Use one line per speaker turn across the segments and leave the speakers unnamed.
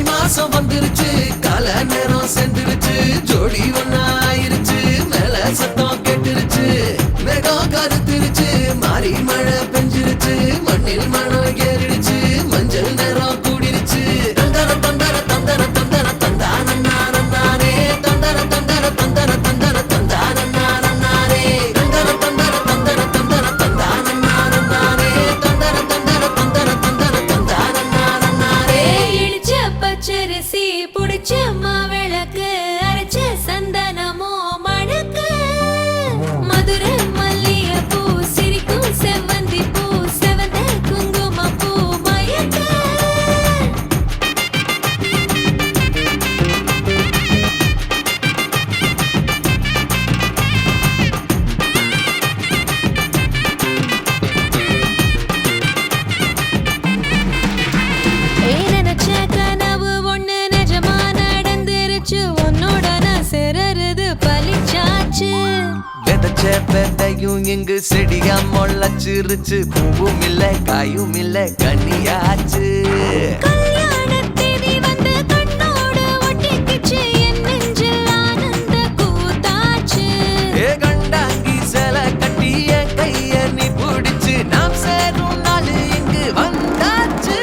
மாசம் வந்துருச்சு கால நேரம் சென்றுருச்சு ஜோடி ஒன்னா ஆயிருச்சு மேல சத்தம் கேட்டுருச்சு மேகம் கருத்துருச்சு மாறி மழை பெஞ்சிருச்சு மண்ணில் மனம் ஏறிடுச்சு மஞ்சள் நேரம் கூடிருச்சு தந்தர தந்தர தந்தர தந்தர தந்தானே தந்தர தந்தர தந்தர தந்தர தந்தானே தந்தர தந்தர தந்தர தந்தர தந்தானே தந்தர தந்தர தந்தர தந்தர தந்தானே
இடிச்ச பச்சரிசி புடிச்ச மாவிளக்கு அரைச்ச சந்தனமோ மணக்கு மதுரை மல்லிகை பூ சிரிக்கும் செவ்வந்தி பூ செவந்த குங்கும பூ மயக்க நினைச்ச கனவு ஒண்ணு நிஜமா நடந்துருச்சு உன்னோட நான் சிறருது பலிச்சாச்சு
விதைச்ச விதையும் இங்கு செடியா முளைச்சிருச்சு பூவும் இல்ல காயும் இல்ல கனியாச்சு
கல்யாண தேதி வந்து கண்ணோடு ஒட்டிக்கிச்சு என் நெஞ்சில் ஆனந்த கூத்தாச்சு
ஏ கண்டாங்கி சில கட்டி என் கைய நீ பிடிச்சு நாம் சேரும் நாள் இங்கு வந்தாச்சு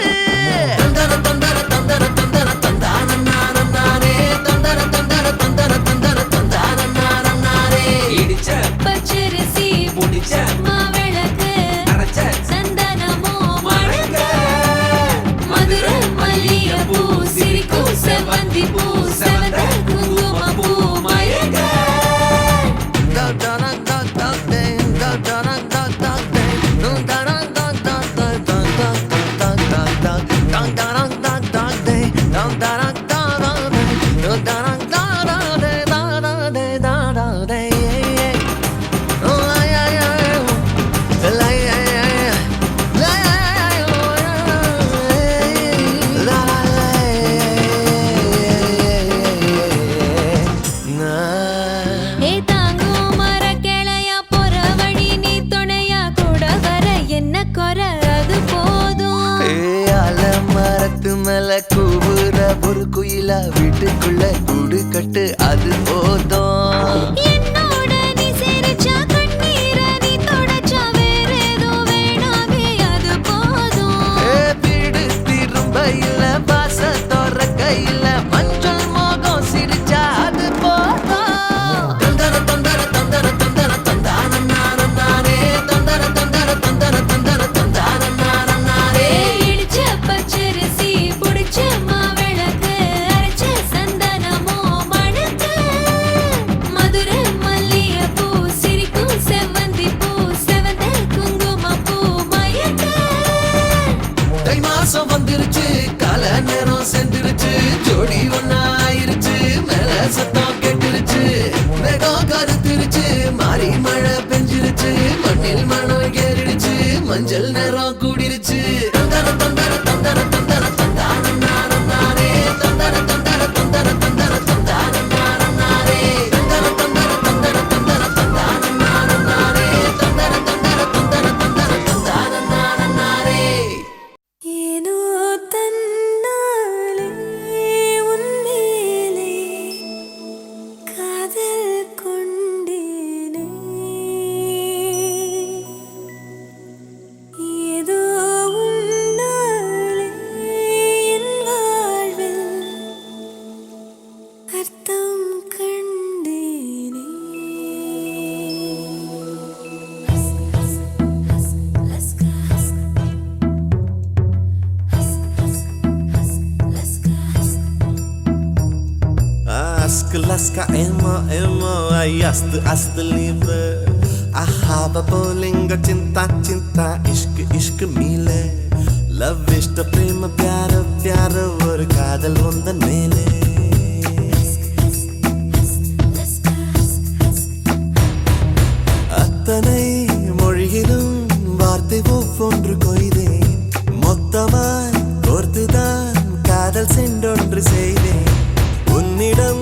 தந்தர தந்தர தந்தர தந்தர தந்தானே தந்தர தந்தர தந்தர தந்தர தந்தானே இடிச்ச
பச்சரிசி
புடிச்ச
மாவிளக்கு
அரைச்ச
சந்தனமோ மணக்க மதுரை மல்லிகை பூ சிரிக்கும் செவ்வந்தி பூ செவந்த குங்கும பூ மயக்க ஏ தாங்கும் மரக்கிளையா போற வழி நீ துணையா கூட வர என்ன குறை அது போதும்
மரத்து மேல கூவுற ஒரு குயிலா வீட்டுக்குள்ள கூடு கட்டு அது போதும்
என்னோட நீ சிரிச்சா கண்ணீர நீ தொடச்சா வேற ஏதோ வேணாமே அது போதும்
வீடு திரும்ப இல்ல பாச தோற கையில மஞ்சள் மோகம் சிரிச்சா அது போதும் தந்தர தந்தர தந்தர தந்தர தந்தானே தந்தர தந்தர தந்தர தந்தர தந்தானே
இடிச்ச பச்சரிசி புடிச்ச மாவிளக்கு அரைச்ச சந்தனமோ மணக்க மதுரை மல்லிகை பூ சிரிக்கும் செவ்வந்தி பூ செவந்த குங்கும பூ மயக்க
தை மாசம் வந்துருச்சு கால நேரம் சென்றுருச்சு ஜோடி ஒன்னா ஆயிருச்சு மேல சத்தம் கேட்டுருச்சு மேகம் கருத்துருச்சு மாறி மழை பெஞ்சிருச்சு மண்ணில் மனம் ஏறிடுச்சு மஞ்சள் நேரம் கூடிருச்சு தந்தர தந்தர தந்தர தந்தர தந்தானே தந்தர தந்தர தந்தர தந்தர தந்தானே தந்தர தந்தர தந்தர தந்தர தந்தானே தந்தர தந்தர தந்தர தந்தர தந்தானே
ஏனோ தன்னாலே உன்மேலே காதல் கொண்டேனே ஏதோ உன்னாலே என் வாழ்வில் அர்த்தம் கண்டேனே
Laska emo ay ast liebe ahaba bolinga cinta ishq mile love ishta prema pyara or kaadal vondan mele attanai mozhigilum vaarthai ovvondru koidhen mottamai korthudan kaadal sendondru seidhen unnidam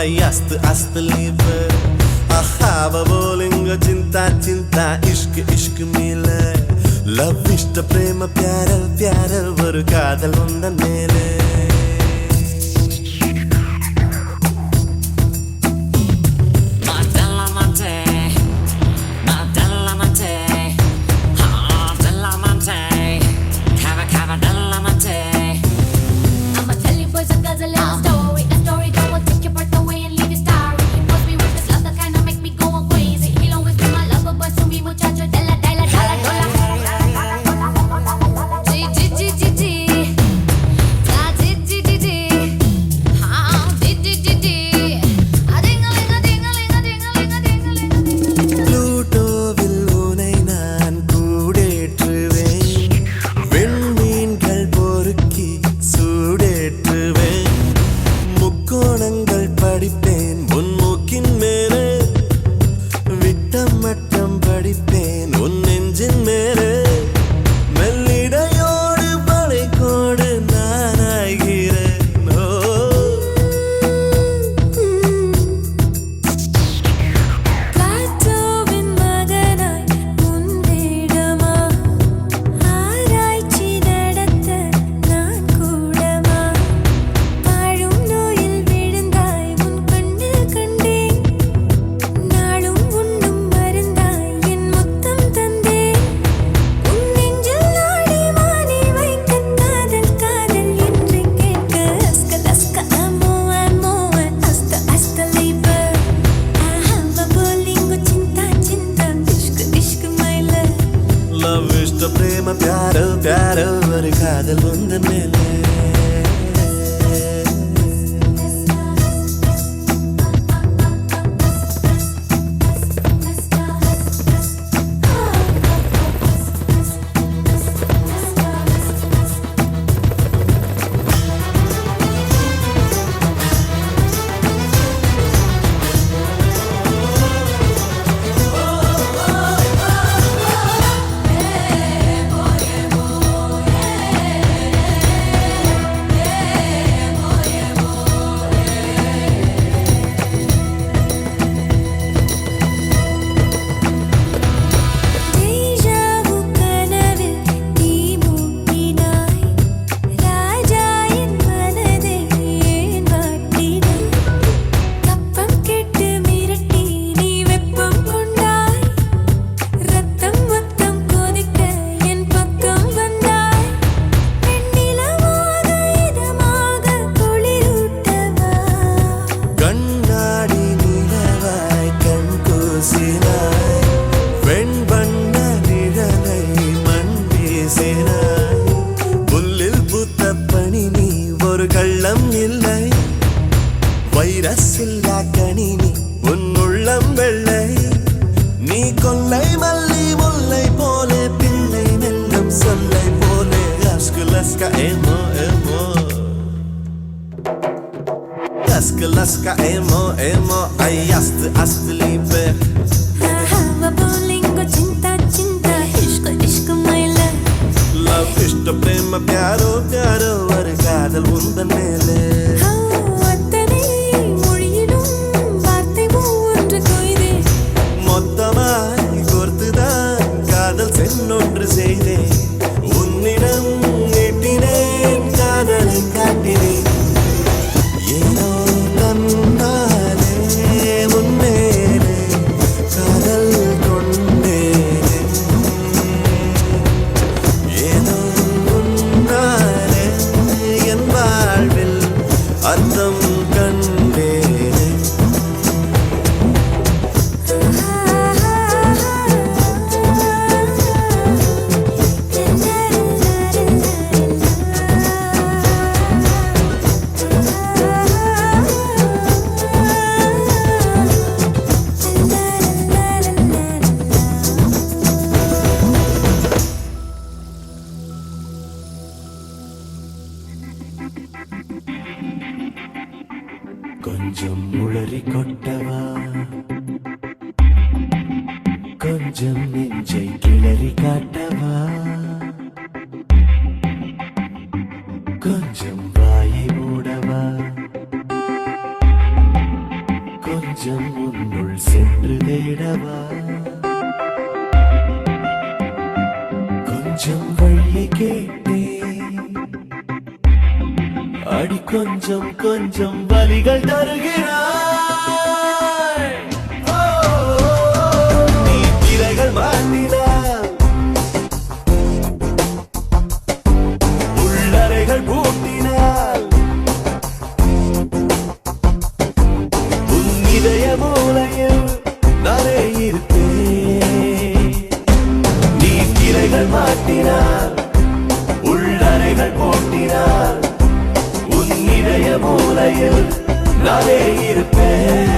अस्त अस्त लीब हवा बोलेंगे चिंता चिंता इश्क इश्क मिले लव इष्ट प्रेम प्यार प्यार ஒரு காதல் உந்தன் மேலே காதல் உந்தன் மேலே புல்லில் பூத்த பனி நீ ஒரு கள்ளம் இல்லை வைரஸில்லா கனி நீ உன் உள்ளம் வெள்ளை நீ கொல்லை மல்லி முல்லை போலே பிள்ளை மெல்லும் சொல்லை போலே அஸ்குலஸ்கா ஏமோ ஏமோ அஸ்குலஸ்கா ஏமோ ஏமோ ஐ அஸ்து அஸ்து லீபே इष्ट प्रेम प्यारो प्यारो ஒரு காதல் உந்தன் மேலே மொத்தமாய் கோர்த்துதான் காதல் சென்னொன்று செய்தேன் உன்னிடம் நீட்டினேன் காதலை காட்டினேன் ஏனோ தன்னாலே உன்மேலே காதல் கொண்டேனே ஏதோ உன்னாலே என் வாழ்வில் அர்த்தம் கண்டேனே கொஞ்சம் உளறி கொட்டவா கொஞ்சம் நெஞ்சை கிளறி காட்டவா கொஞ்சம் வாயை மூடவா கொஞ்சம் உன்னுள் சென்று தேடவா கொஞ்சம் வழியை கேட்டேன் அடி கொஞ்சம் கொஞ்சம் வலிகள் தருகிறாய் ஓ, நீ திரைகள் மாட்டினாய் உள்ளறைகள் பூட்டினாய் உன் இதய மூலையில் நானே இருப்பேன் நீ திரைகள் மாட்டினார் உள்ளறைகள் போட்டினார் உன் இதய மூலையில் நானே இருப்பேன்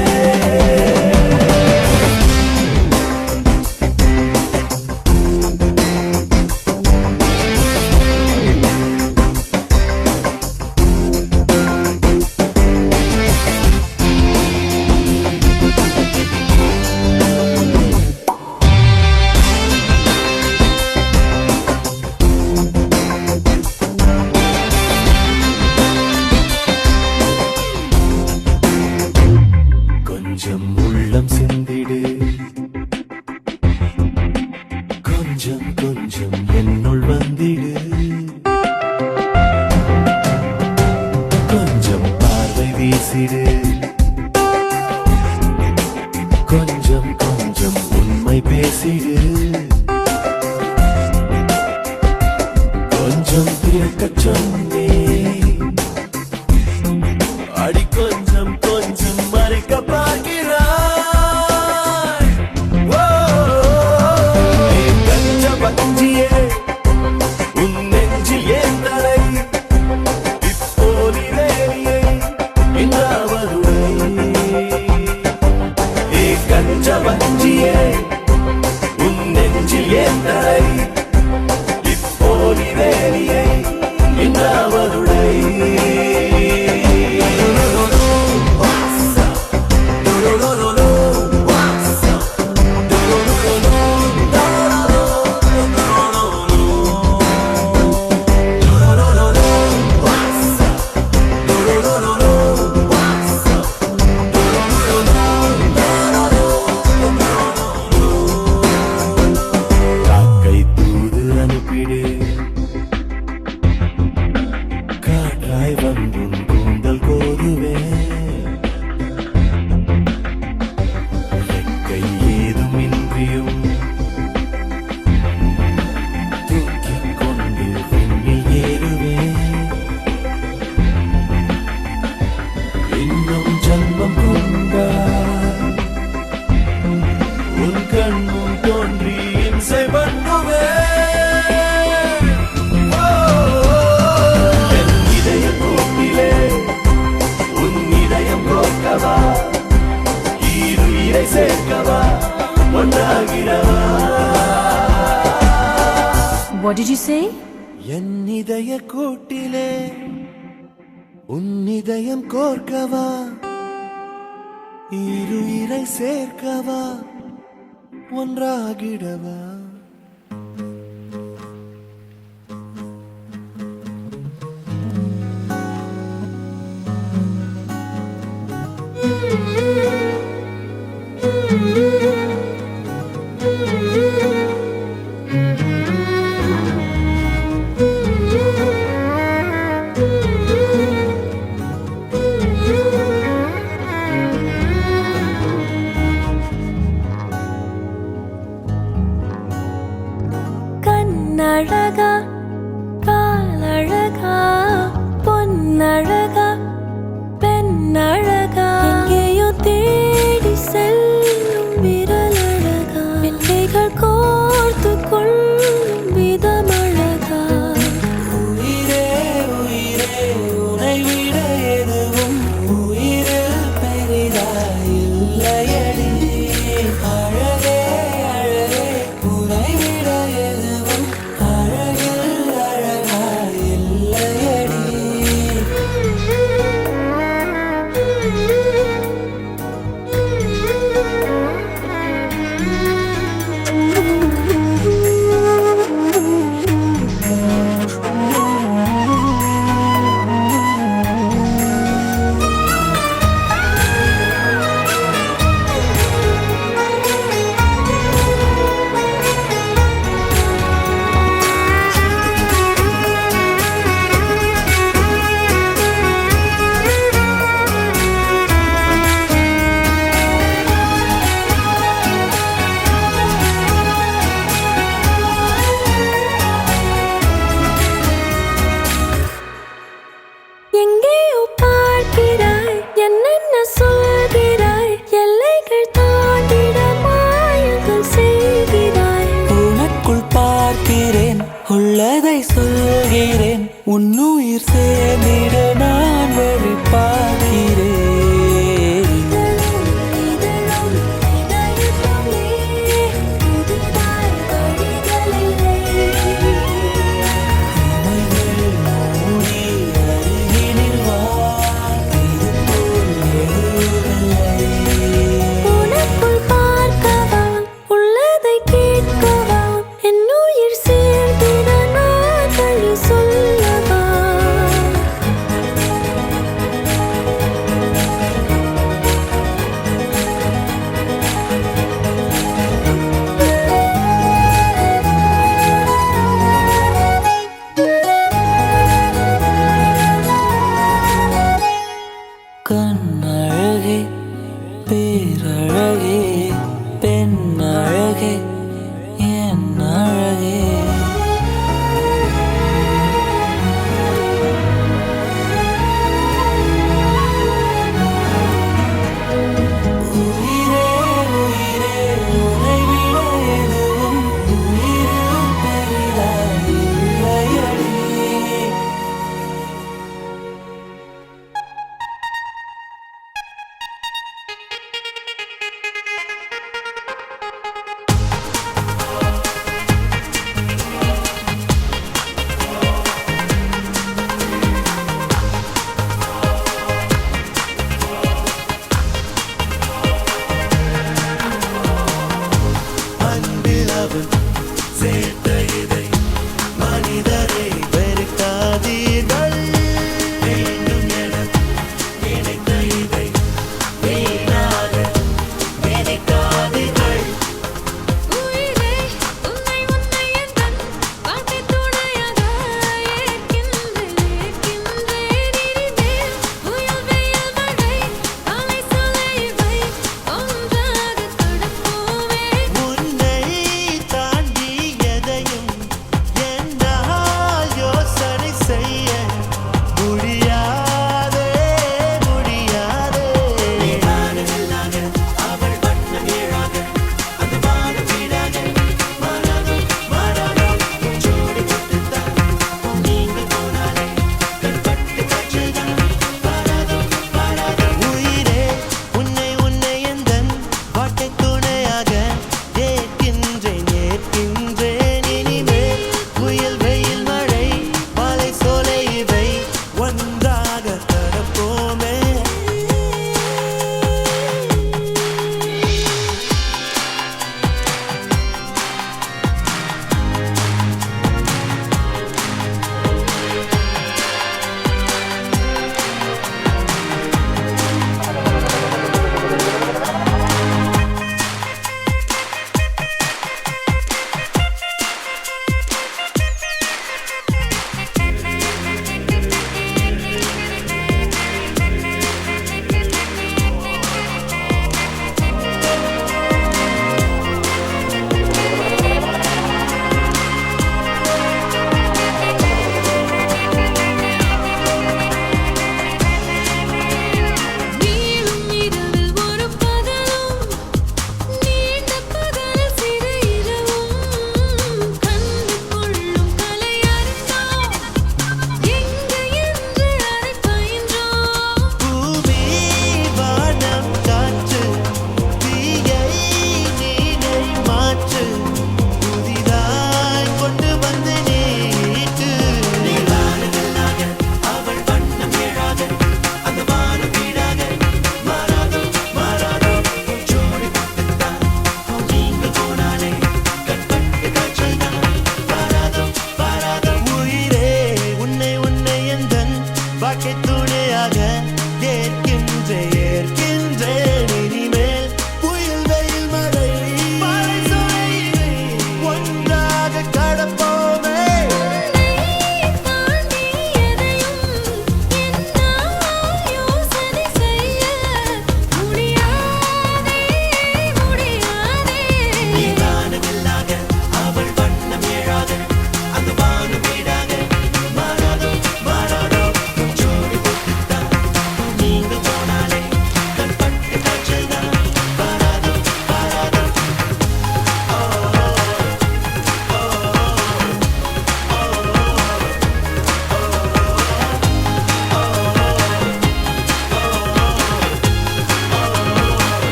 கொஞ்சம் உள்ளம் சிந்திடு கொஞ்சம் கொஞ்சம் என்னுள் வந்திடு கொஞ்சம் பார்வை வீசிடு கொஞ்சம் கொஞ்சம் உண்மை பேசிடு கொஞ்சம் திறக்கச் சொன்னேன் அடி கொஞ்சம் கொஞ்சம் மறைக்க பார்க்கிறாய் ஓ, நீ கஞ்ச பஞ்சியே உன் நெஞ்சில் ஏன் தலை இப்போலிலேயே இன்னாவதுடை நீ கஞ்ச பஞ்சியே உன் நெஞ்சில் ஏன் தலை இப்போலிலேயே இன்னாவதுடை காக்கை தூது அனுப்பிடு காற்றாய் வந்தும் கூந்தல் கோதுவேன் ரெக்கை ஏதுமின்றியும் தூக்கிக் கொண்டு விண்ணில் ஏறுவேன் இன்னும் ஜன்மம் கொண்டால் உன் கண்முன் தோன்றி இம்சை பண்ணுவேன் ஓ, என் இதய கூட்டிலே உன் இதயம் கோர்க்கவா ஈருயிரை சேர்க்கவா ஒன்றாகிடவா
What did you say?
என் இதய கூட்டிலே உன் இதயம் கோர்க்கவா ஈருயிரை சேர்க்கவா ஒன்றாகிடவா
உன்னுயிர் சேர்ந்திட நான் வழி பார்க்கிறேன்.
இதழும் இதயத்துமே புதிதாய் படிதலில்லை.
இமைகள் மூடி அருகினில் வா, இதுபோல் எதுவுமில்லை.
உனக்குள் பார்க்கவா, உள்ளதை கேட்கவா, என் உயிர் சேர்ந்திட நான் வழி சொல்லவா?
கண்ணழகே, பேரழகே, பெண்ணழகே, என் அழகே. உயிரே, உயிரே, உன்னை விட எதுவும் உயிரிலும் பெரிதாய் இல்லையடி.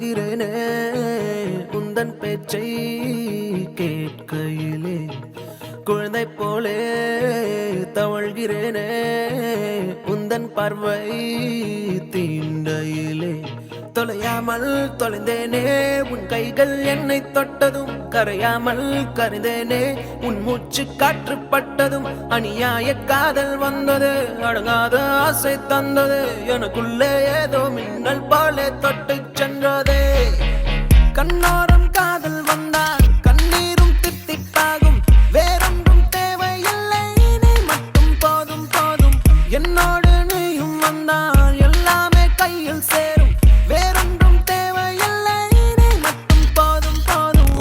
தவழ்கிறேனே உந்தன் பேச்சை கேட்கையிலே குழந்தை போலே தவழ்கிறேனே உந்தன் பார்வை தீண்டையிலே தொலையாமல் தொலைந்தேனே உன் கைகள் என்னை தொட்டதும் கரையாமல் கரைந்தேனே உன் மூச்சு காற்றுப்பட்டதும் அநியாய காதல் வந்தது அடங்காத ஆசை தந்தது எனக்குள்ளே ஏதோ மின்னல் போலே தொட்டு சென்றதே கண்ணோரம் காதல் வந்தால் கண்ணீரும் தித்திப்பாகும் வேறொன்றும் தேவையில்லை நீ மட்டும் போதும் போதும் என்னோடு நீயும் வந்தால் எல்லாமே கையில் சேரும் வேறொன்றும் தேவையில்லை நீ மட்டும் போதும் போதும்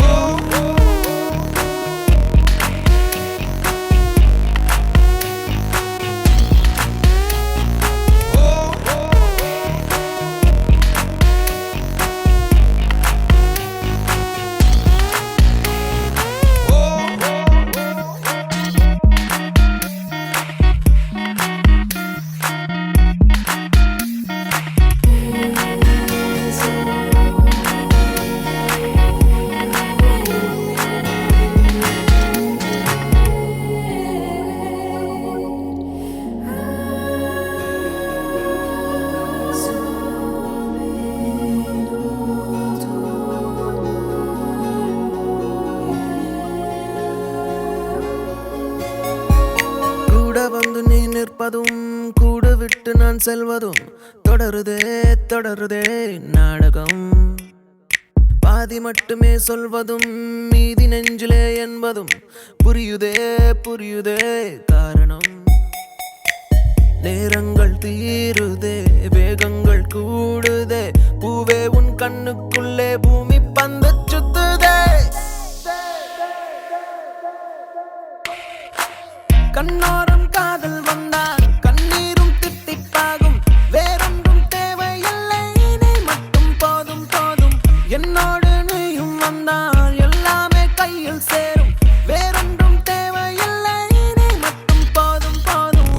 கூட வந்து நீ நிற்பதும் கூட விட்டு நான் செல்வதும் தொடருதே தொடருதே நாடகம் பாதி மட்டுமே சொல்வதும் மீதி நெஞ்சிலே என்பதும் புரியுதே புரியுதே காரணம் நேரங்கள் தீருதே வேகங்கள் கூடுதே பூவே உன் கண்ணுக்குள்ளே பூமி பந்து சுத்துதே கண்ணோரம் காதல் வந்தால் கண்ணீரும் தித்திப்பாகும் வேறொன்றும் தேவையில்லை நீ மட்டும் போதும் போதும் என்னோடு நீயும் வந்தால் எல்லாமே கையில் சேரும் வேறொன்றும் தேவையில்லை நீ மட்டும் போதும் போதும்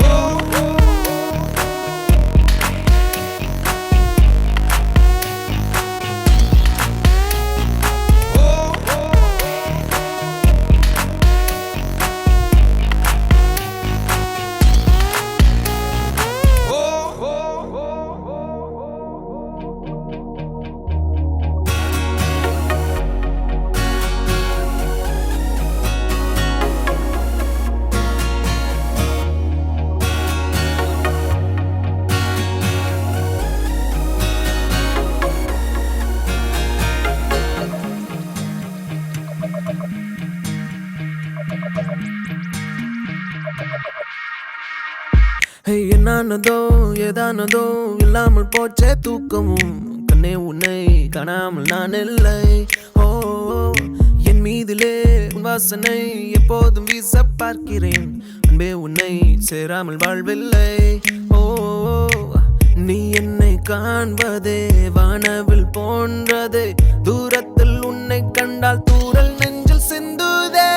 என்னானதோ ஏதானதோ இல்லாமல் போச்சே தூக்கமும் கண்ணே உன்னை காணாமல் நான் இல்லை ஓ என் மீதிலே உன் வாசனை எப்போதும் வீச பார்க்கிறேன் அன்பே உன்னை சேராமல் வாழ்வில்லை ஓ நீ என்னை காண்பதே வானவில் போன்றதே தூரத்தில் உன்னை கண்டால் தூரல் நெஞ்சில் சிந்துதே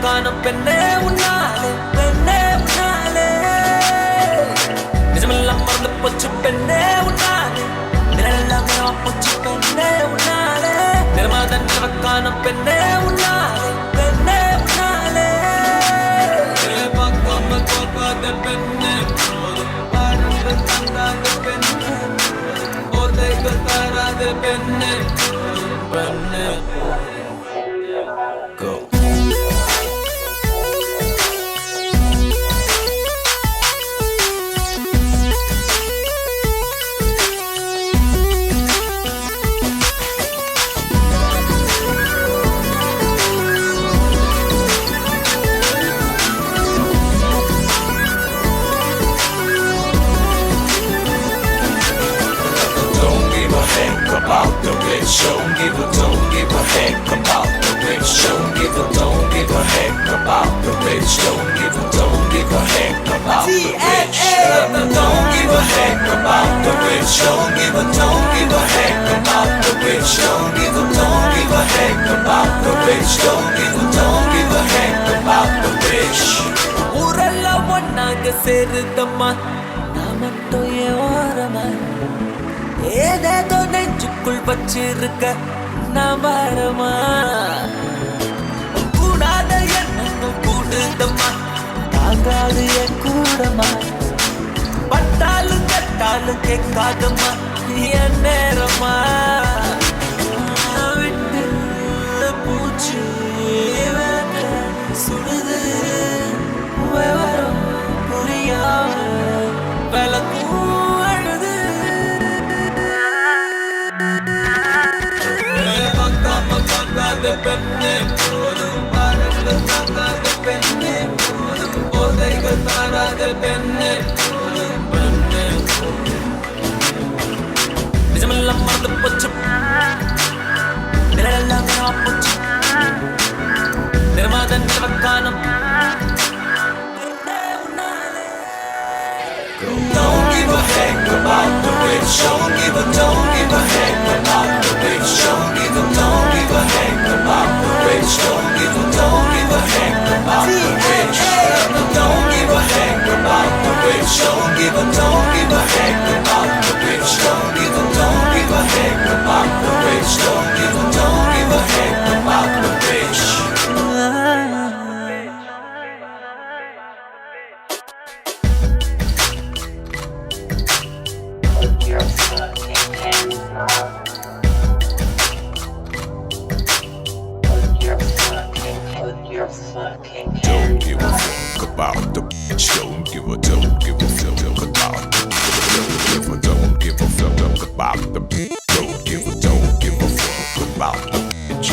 காணும் பெண்ணே உன்னாலே பெண்ணே உன்னாலே நிஜமெல்லாம் மறந்து போச்சு பெண்ணே உன்னாலே நிழலெல்லாமே போச்சு பெண்ணே உன்னாலே நிர்மாதன் காணும் பெண்ணே உன்னாலே பெண்ணே உன்னாலே பார்க்காம தோற்காத பெண்ணே பாடங்கள் தந்தாத பெண்ணே போதைகள் தராத பெண்ணே பெண்ணே Go.
About the rich, don't give a heck about the rich, don't give a heck about the rich, don't give a heck about the rich, don't give a heck about the rich, don't give a heck about the rich, don't give a heck about the rich, don't give a heck about the rich.
ஊரெல்லாம் ஒன்னாக சேருதம்மா நான் மட்டும் ஏன் ஓரமா ஏதேதோ நெஞ்சுக்குள் வச்சிருக்க நான் வரமா கூடாத எண்ணங்கள் கூடுதம்மா தாங்காது என் கூடமா பட்டாலும் கட்டாலும் கேட்காதம்மா என் நேரமா விட்டு பூச்சி சுடுது விவரம் புரியாம விளக்கும் அழுது தங்காத பெண்ணே போதும் பாடங்கள் தங்காத பெண்ணே போதும் போதைகள் தாராத பெண்ணே போதும் பெண்ணே நிஜமெல்லாம் மறந்து போச்சு நிழலெல்லாம் போச்சு நிர்மாதன் காணும்
Don't give a heck about the rich, don't give a heck about the rich, don't give a heck about the rich, don't give a heck about the rich, don't give a heck about the rich, don't give a heck about the rich, don't give a heck about the rich, don't give a heck about the rich. Don't give a fuck about the bitch. Don't give a fuck about the don't give a fuck about the bitch. Don't give a fuck about the bitch.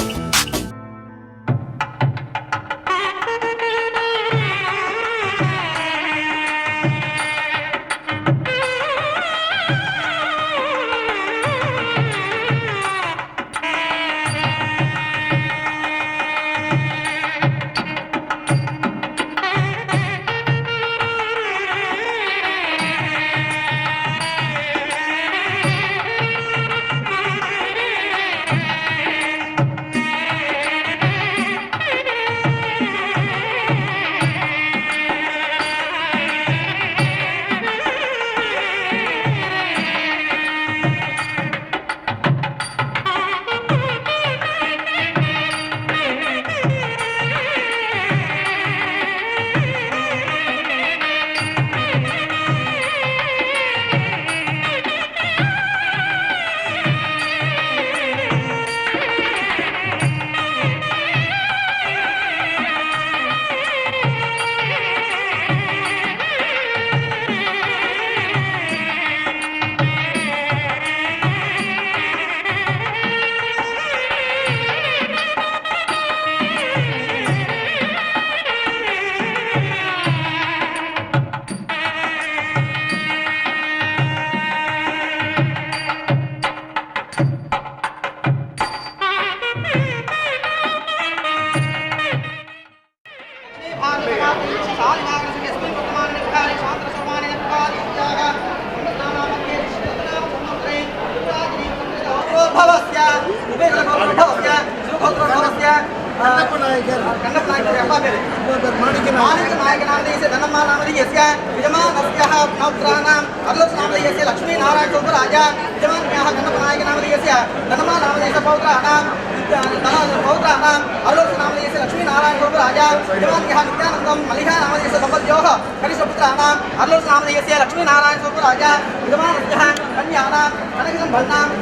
भवस्य Kannappa Nayakkar
அப்பா பேரு
மாணிக்க
மாணிக்க நாயகநாமதேயஸ்ய தனம்மா நாமதேயஸ்ய விஜமானஸ்யः நௌத்ராணாம் அர்லோஸ்நாமதேயஸ்ய லக்ஷ்மீ நாராயண சோபராஜ விஜமான்யாः கண்ணப்ப நாயகநாமதேயஸ்ய தனம்மா நாமதேயஸ்ய பௌத்ராணாம் அர்லோஸ்நாமதேயஸ்ய லக்ஷ்மீ நாராயண சோபராஜ விஜமான்யாः நித்யானந்தம் மல்லிகா நாமதேயஸ்ய தம்பத்யோः கனிஷ்வபுத்ராணாம் அர்லோஸ்நாமதேயஸ்ய லக்ஷ்மீ நாராயண சோபராஜ விஜமானஸ்யः கன்யானாம் கனகசம்பன்னாம்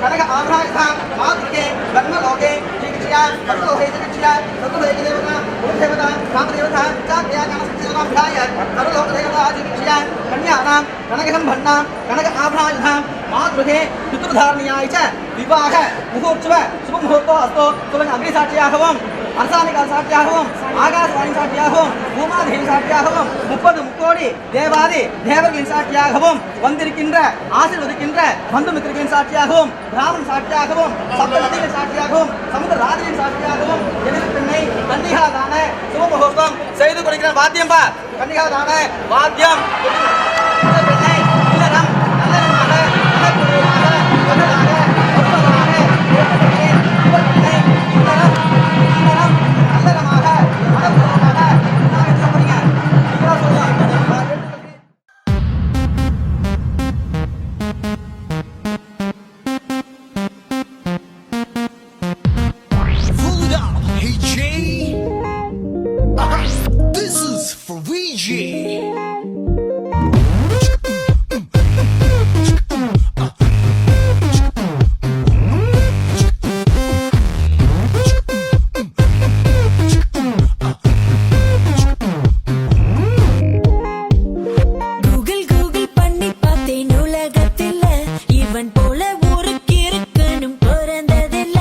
கனக ஆபராயுதாம் மாதுகே கர்மலோகே ஜீவிஷ்யா பரலோகே ஜீவிஷ்யா சதுர்வேக தேவதா உருதேவதா காமதேவதா சாத்யா கனசஞ்சலனாபியாய பரலோக தேவதா ஜீவிஷ்யா கன்யானாம் கனகசம்பன்னாம் கனக ஆபராயுதாம் மாதுகே பித்ருதாரணியாய ச விவாக முகூர்த்தவ சுப முகூர்த்தோ அஸ்தோ சுப அக்னிசாட்சியாகவும் அரசாணிகால் சாட்சியாகவும் ஆகாசவாணி சாட்சியாகவும் பூமாதேவி சாட்சியாகவும் 30 முக்கோடி தேவாதி தேவர்களின் சாட்சியாகவும் வந்திருக்கின்ற ஆசீர்வதிக்கின்ற பந்துமித்திரர்களின் சாட்சியாகவும் பிராமணன் சாட்சியாகவும் சப்தநதிகளின் சாட்சியாகவும் சமுத்திர ராஜியின் சாட்சியாகவும் எதிர் பெண்ணை கன்னிகாதான சுபமுகூர்த்தம் செய்து கொடுக்கிற வாத்தியம்பா கன்னிகாதான வாத்தியம் பெண்ணை இல்லறம் நல்லறமாக நல்ல நல்லதாக ஒருவராக ஏற்படுகிறேன் பெண்ணை இல்லறம் நல்லறமாக மனப்பூர்வமாக நான் என்ன சொல்றீங்க நீங்களா சொல்லுங்க
Hold up, hey Jay. This is for VJ.
Google Google பண்ணி பார்த்தேன் உலகத்தில் இவன் போல ஊருக்கு இருக்கணும் பிறந்ததில்ல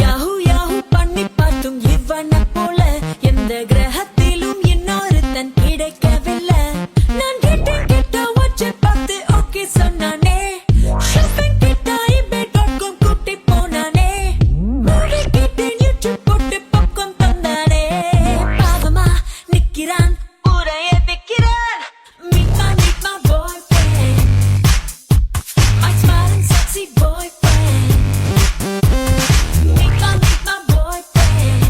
யாஹூ யாஹூ பண்ணி பார்த்தும் இவனை போல எந்த கிரகத்திலும் இன்னொருத்தன் கிடைக்கவில்லை நான் கேட்டேன் கிட்ட வச்சு பார்த்து ஓகே சொன்னானே ஷாப்பிங் கிட்ட eBay.com கூட்டி போனானே மூவி கேட்டேன் யூடியூப் போட்டு பாப்கார்ன் தந்தானே பாவமா நிக்கிறான் ஊரைய விக்கிறான் meet my boyfriend my smiling sexy boyfriend meet my boyfriend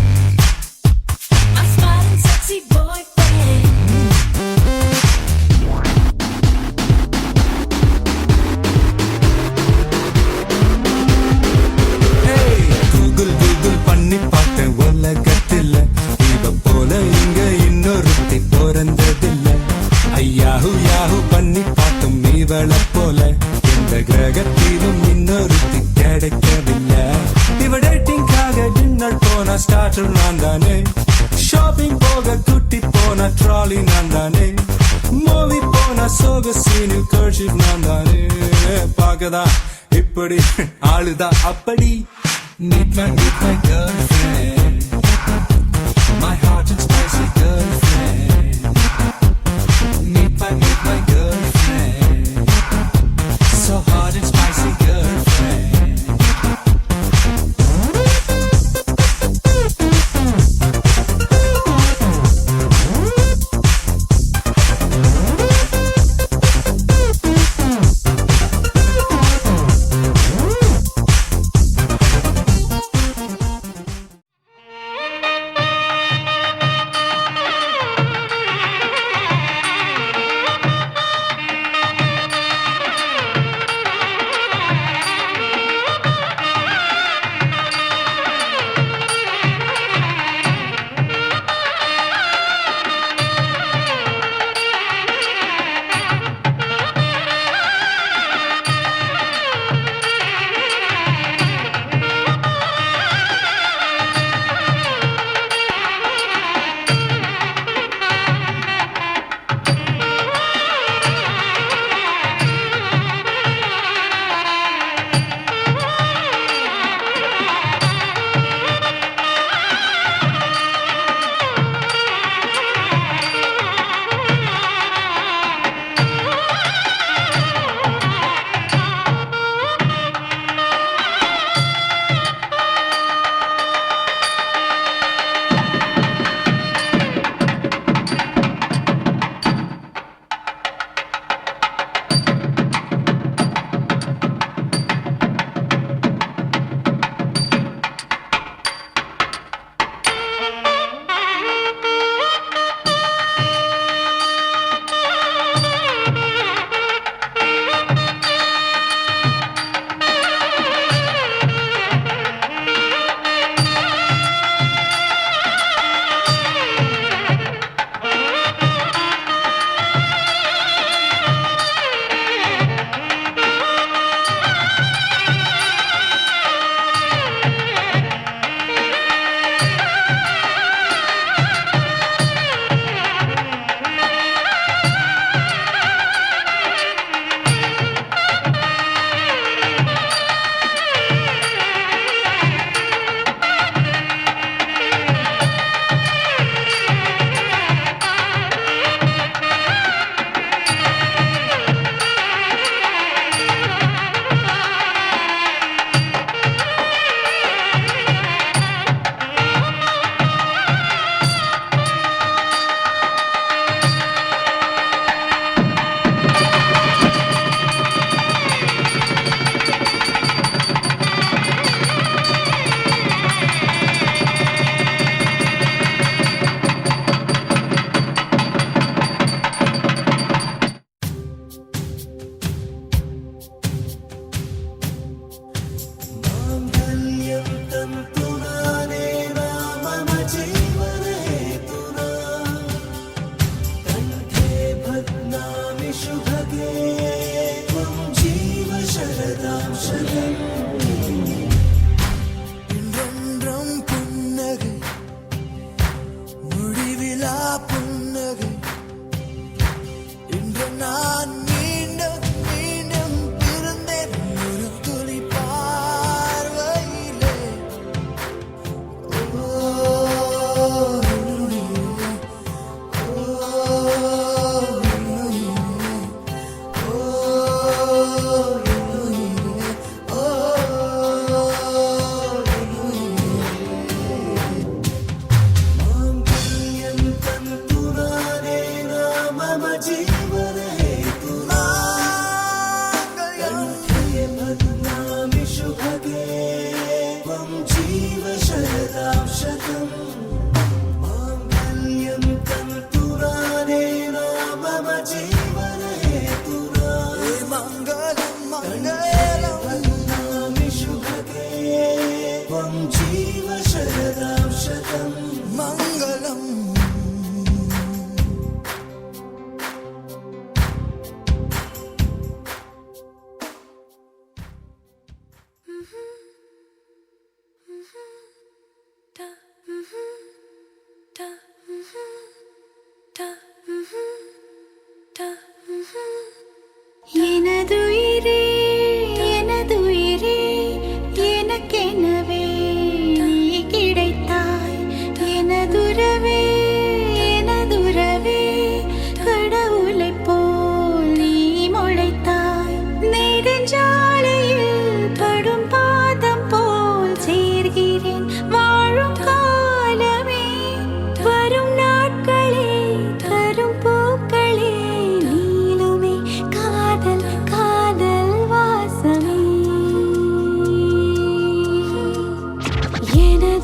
my smiling sexy boyfriend
Google Google பண்ணி பார்த்தேன் உலகத்தில் இவ போல இங்க இன்னொருத்தி பிறந்ததில்லை ஐயாஹு யாஹு பண்ணி பார்த்தும் இவளை போல எந்த கிரகத்திலும் இன்னொருத்தி கிடைக்கவில்லை இவ டேட்டிங்காக டின்னர் போன ஸ்டார்டர் நான் தானே ஷாப்பிங் போக குட்டி போன ட்ராலி நான் தானே மூவி போன சோக சீனில் கர்ஷிப் நான் தானே பார்க்கதான் இப்படி ஆளுதான் அப்படி meet my girlfriend my hot and spicy girlfriend meet my girlfriend so hot and spicy girlfriend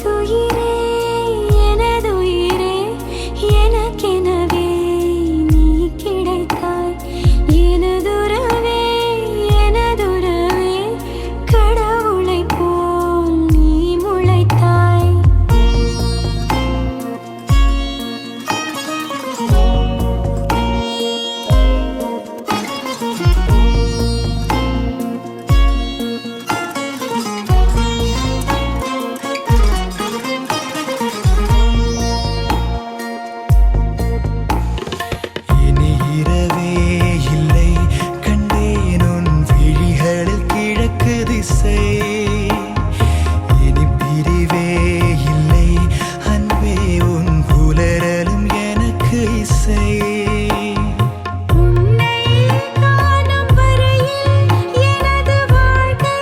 எனதுயிரே எனதுயிரே எனக்கெனவே நீ கிடைத்தாய் எனதுறவே எனதுறவே கடவுளைப் போல் நீ முளைத்தாய்
இனி இரவே இல்லை கண்டேன் உன் விழிகளில் கிழக்கு திசை இனி பிரிவே இல்லை அன்பே உன் புலரலும் எனக்கு இசை
உன்னை காணும் வரையில் எனது வாழ்க்கை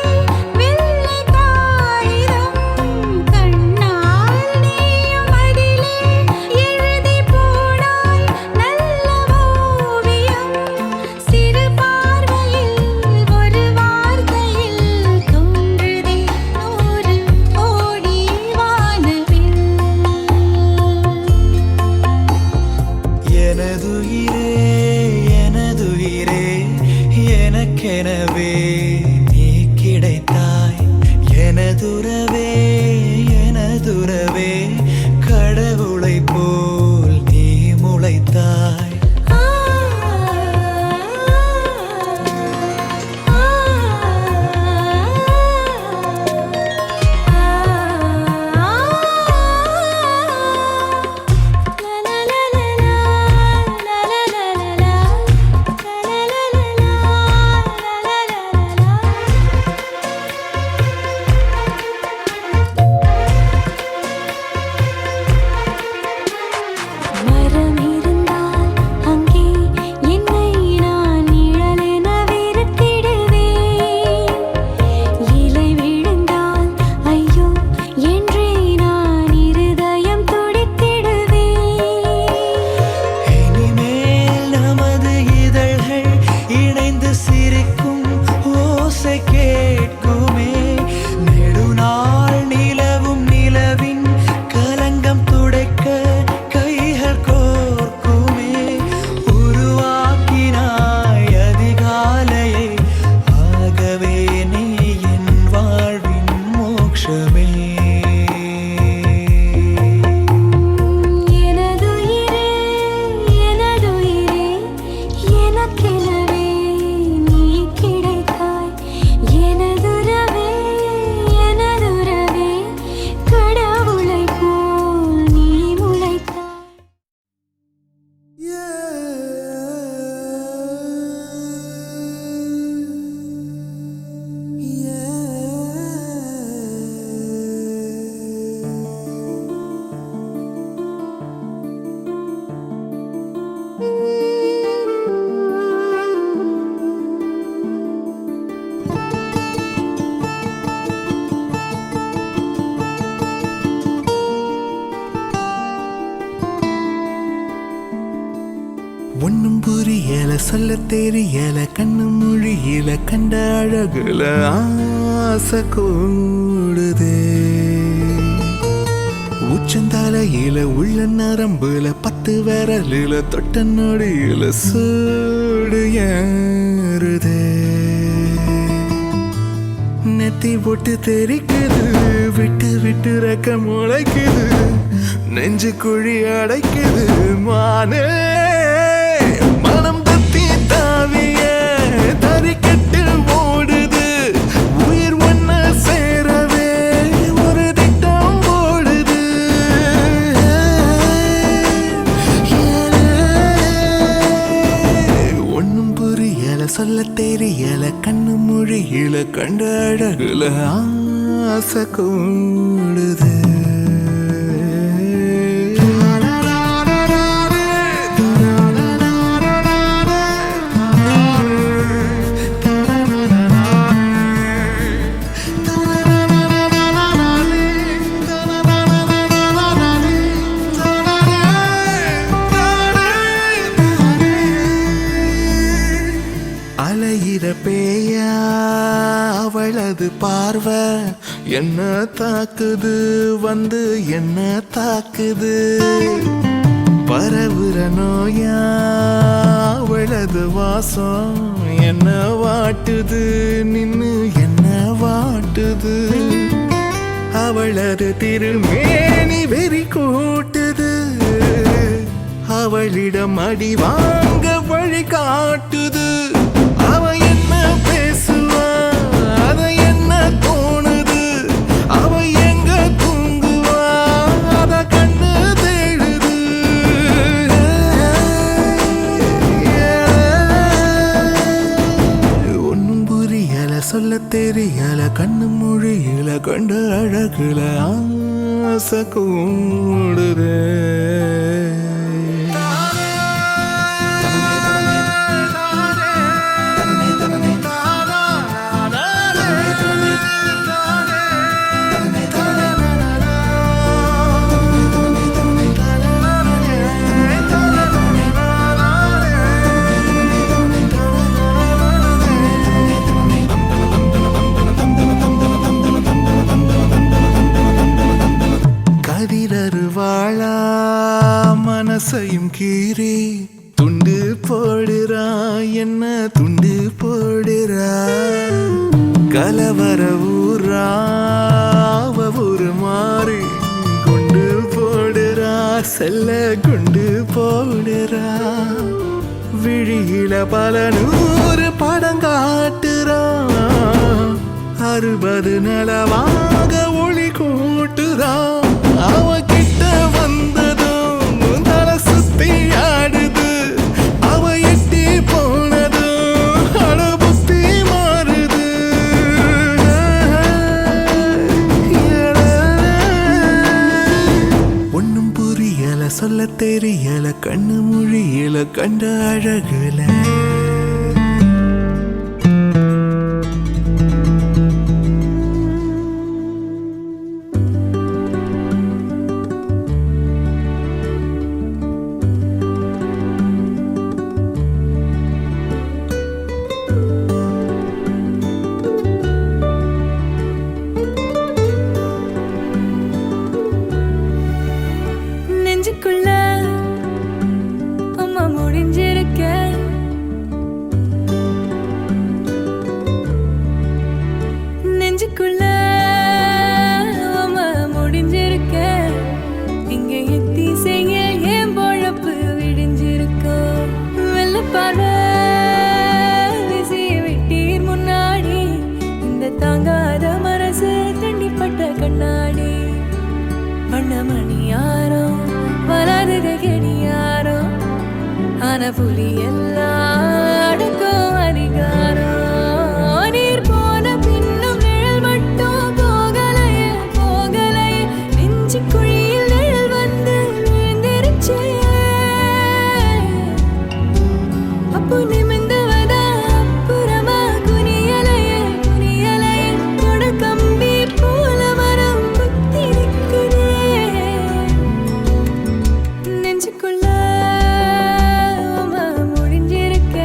வெள்ளை காகிதம் கண்ணால் நீயும் அதிலே எழுதி போனாய் நல்ல ஓவியம் சிறு பார்வையில் ஒரு வார்த்தையில் தோன்றுதே 100 கோடி வானவில்
எனதுயிரே எனதுயிரே எனக்கெனவே நீ கிடைத்தாய் எனதுறவே எனதுறவே கடவுளைப் போல் நீ முளைத்தாய்
ஆ மரம் இருந்தால் அங்கே என்னை நான் நிழலென விரட்டிடுவேன் இலை விழுந்தால் ஐயோ என்றே நான் இருதயம் துடித்திடுவேன்
இனிமேல் நமது இதழ்கள் இணைந்து சிரிக்கும் ஓசை கேட்குமே நெடுநாள் நிலவும் நிலவின் கலங்கம் துடைக்க கைகள் கோர்க்குமே உருவாக்கினாய் அதிகாலையை ஆகவே நீ என் வாழ்வின் மோட்சமே
எனதுயிரே எனதுயிரே எனக்கெனவே நீ கிடைத்தாய் எனதுறவே எனதுறவே கடவுளைப் போல் நீ முளைத்தாய்
ஒண்ணும் புரியல சொல்ல தெரியல கண்ணு மொழியில கண்ட அழகுல ஆசை கூடுதே உச்சந்தலையில உள்ள நரம்புல 10 விரலில தொட்ட நொடியில சூடு ஏறுதே நெத்தி போட்டு தெரிக்குது விட்டு விட்டு ரெக்க முளைக்குது நெஞ்சு குழி அடைக்குது மானே மனம் தத்தி தாவிய தறிக்கட்டு ஓடுது உயிர் ஒன்ன சேரவே ஒரு திட்டம் ஓடுது ஒன்னும் புரியல சொல்ல தெரியல கண்ணு மொழியில கண்ட அழகுல ஆசை கூடுது அலையிற பேயா அவளது பார்வை என்ன தாக்குது வந்து என்ன தாக்குது பரவுற நோயா அவளது வாசம் என்ன வாட்டுது நின்னு என்ன வாட்டுது அவளது திருமேனி வெறி கூட்டுது அவளிடம் அடி வாங்க வழி காட்டுது அவ என்ன பேசுவா அத என்ன தோணுது அவ எங்க தூங்குவா அத கண்ணு தேடுது ஒன்னும் புரியல சொல்ல தெரியல கண்ணு மொழியில கண்ட அழகுல ஆசை கூடுதே கதிரருவாளா மனசையும் கீறி துண்டு போடுறா என்ன துண்டு போடுறா கலவர ஊரா ஒரு மாறி குண்டு போடுறா செல்ல குண்டு போடுறா விழியில பல 100 படம் காட்டுறா 60 நிலவாக ஒளி கூட்டுறா அவ கிட்ட வந்ததும் தலை சுத்தி ஆடுது அவ எட்டி போனதும் அட புத்தி மாறுது ஒன்னும் புரியல சொல்ல தெரியல கண்ணு மொழியில கண்ட அழகுல
நெஞ்சுக்குள்ள அம்மா முடிஞ்சிருக்க நெஞ்சுக்குள்ள அம்மா முடிஞ்சிருக்க இங்க எத்தி செய்ய ஏன் பொழப்பு விடிஞ்சிருக்கோ வெள்ளப்பாட விசிய விட்டீர் முன்னாடி இந்த தாங்காத மனசு தண்ணிப்பட்ட கண்ணாடி வண்ணமணியாரோ வளருக கெடியாரோ ஆன புலி எல்லாம் அடக்கும் அதிகாரம் நீர் போன பின்னும் நிழல் மட்டும் போகலையே போகலையே நெஞ்சு குழியில் நிழல் வந்து விழுந்திருச்சே அப்போ நிமிந்தவதா அப்புறமா குனியலையே குனியலையே கொட கம்பி போல மரம் குத்தி நிற்குதே நெஞ்சுக்குள்ள அம்மா முடிஞ்சிருக்க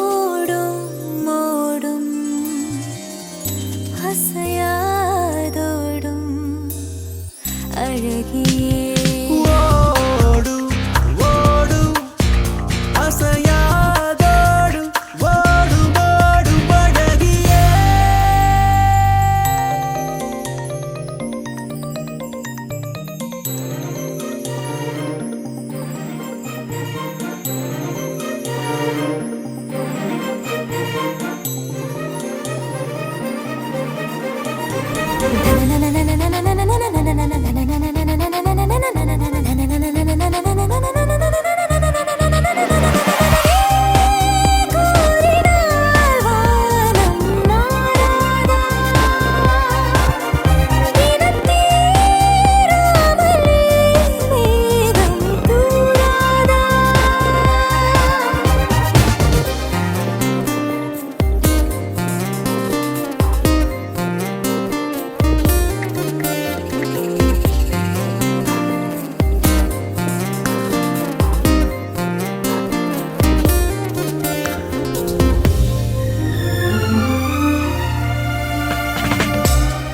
ஓடும் ஓடும் அசையாதோடும் அழகியே
ஓடும் ஓடும் அசையாதோடும் ஓடும் ஓடும் அழகியே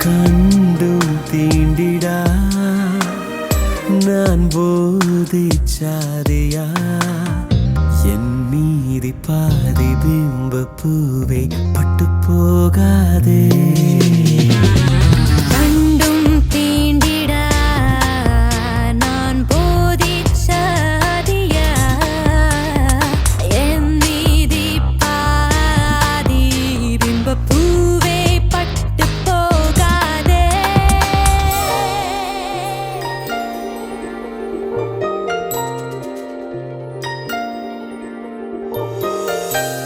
கண்டும் தீண்டிடா நான் போதிச்சாதையா என் மீதி பாதி பிம்ப பூவே பட்டு போகாதே
கண்டும் தீண்டிடா நான் போதிச்சாதியா என் மீதி பாதி பிம்ப பூவே பட்டு போகாதே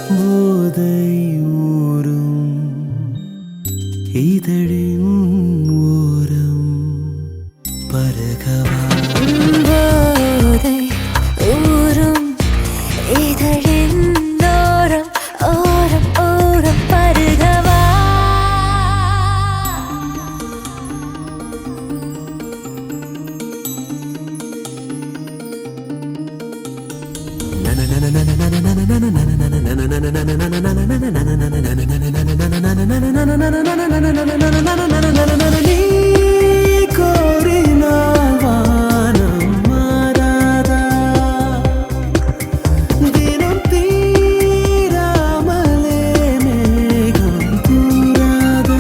போதை ஊறும் இதழின் ஓரம் பருகவா
போதை ஊறும் இதழின் ஓரம் ஓரம் ஓரம் பருகவா
நீ கோரினால் வானம் மாறாதா தினம் தீராமலே மேகம் தூராதா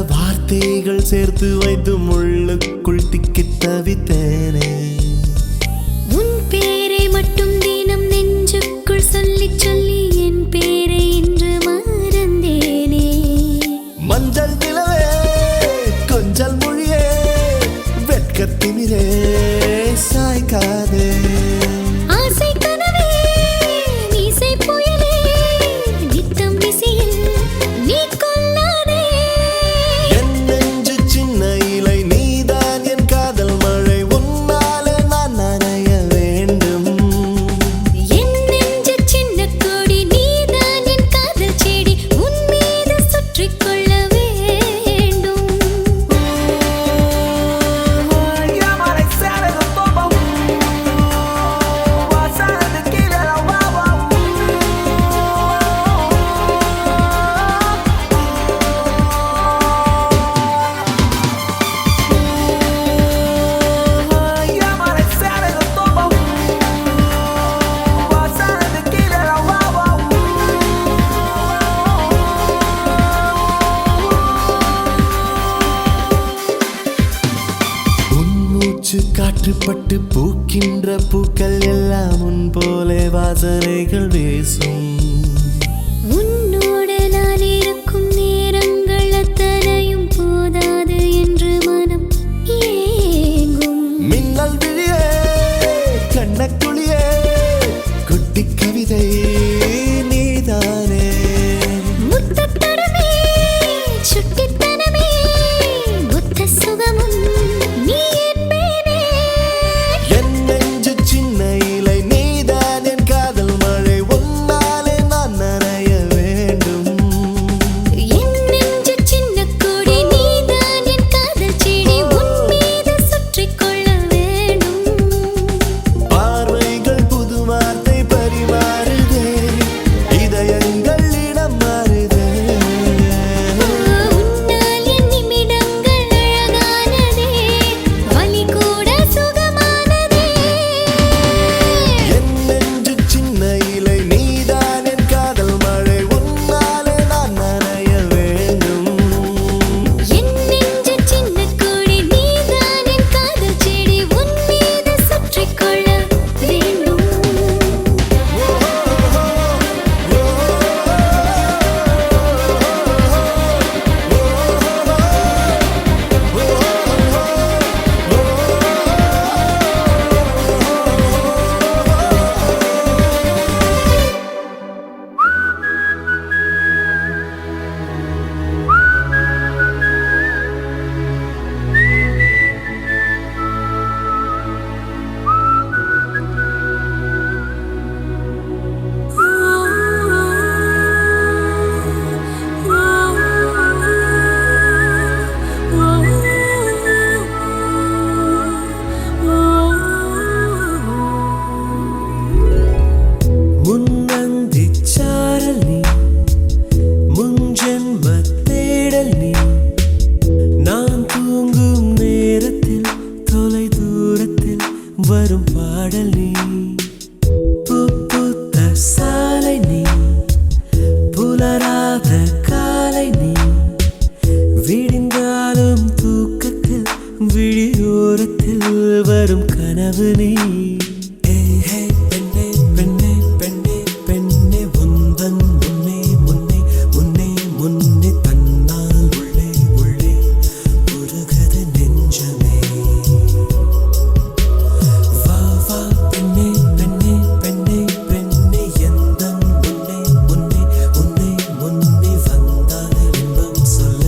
வார்த்தைகள் சேர்த்து வைத்து முள்ளுக்குள் திக்கி தவித்தேனே
உன் பேரை
விட்டு பூக்கின்ற பூக்கள் எல்லாம் முன் போலே வாசனைகள் வீசும்.
உன்னோடு நான் இருக்கும் நேரங்கள் அத்தனையும் போதாது என்று மனம் ஏங்கும்.
மின்னல் விழியே கண்ணக்குழியே குட்டி கவிதை நீதானே.
முத்தத்தனமே சுட்டித்தனமே புத்த சுகமும் நீ என்பேனே.
என் நெஞ்சு சின்ன இலை நீதான் என் காதல் மழை உன்னாலே நான் நனைய வேண்டும்.
என் நெஞ்சு சின்ன கொடி நீதான் என் காதல் செடி உன் மீது சுற்றிக் கொள்ள வேண்டும்.
பார்வைகள் புது வார்த்தை பரிமாறுதே இதயங்கள் இடம் மாறுதே.
உன்னால் என் நிமிடங்கள் அழகானதே வலி கூட சுகமானதே.
என் நெஞ்சு சின்ன இலை நீதான் என் காதல் மழை உன்னாலே நான் நனைய வேண்டும்.
என் நெஞ்சு சின்ன கொடி நீதான் என் காதல் செடி உன் மீது சுற்றிக் கொள்ள வேண்டும்.
முன்னந்திச்சாரல் நீ முன்ஜென்ம தேடல் நீ நான் தூங்கும் நேரத்தில் தொலை தூரத்தில் வரும் பாடல் நீ. பூத்த சாலை நீ புலராத காலை நீ விடிந்தாலும் தூக்கத்தில் விழியோரத்தில் வரும் கனவு நீ. பெண்ணே பெண்ணே பெண்ணே பெண்ணே உந்தன் முன்னே முன்னே முன்னே முன்னே தன்னால் உள்ளே உள்ளே உருகது நெஞ்சமே. வா வா பெண்ணே பெண்ணே பெண்ணே பெண்ணே எந்தன் முன்னே முன்னே முன்னே முன்னே வந்தால் இன்பம் சொல்ல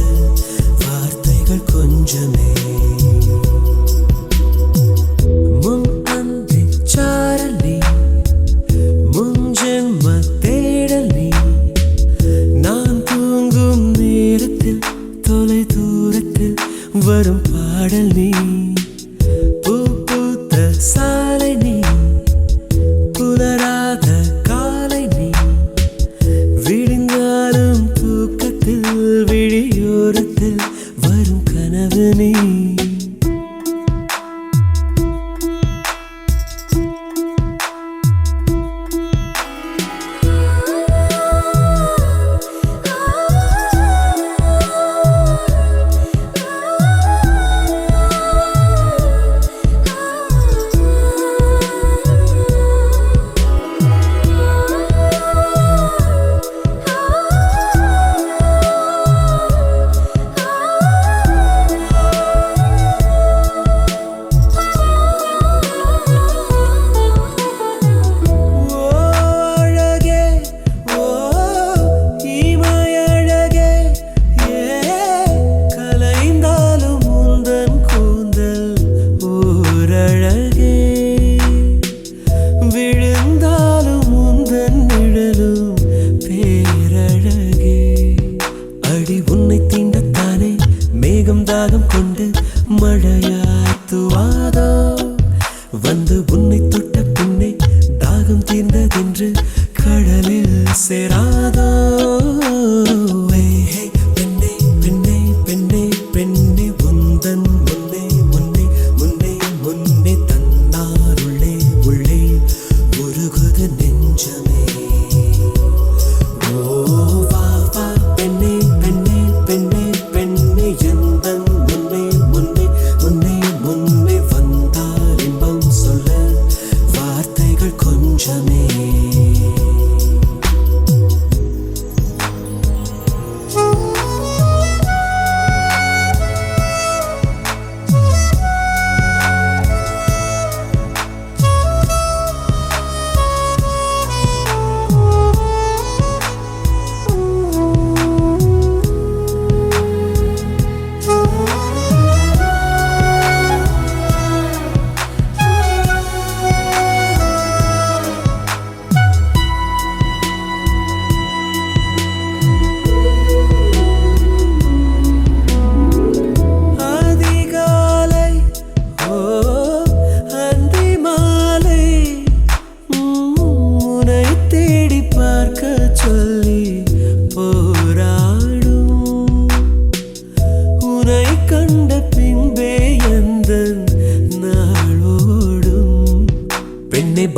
வார்த்தைகள் கொஞ்சமே. முன் அந்திச்சாரல் நீ முன்ஜென்ம தேடல் நீ நான் தூங்கும் நேரத்தில் தொலை தூரத்தில் வரும் பாடல் நீ. பூத்த சாலை நீ புலராத காலை நீ விடிந்தாலும் தூக்கத்தில் விழியோரத்தில் வரும் கனவு நீ.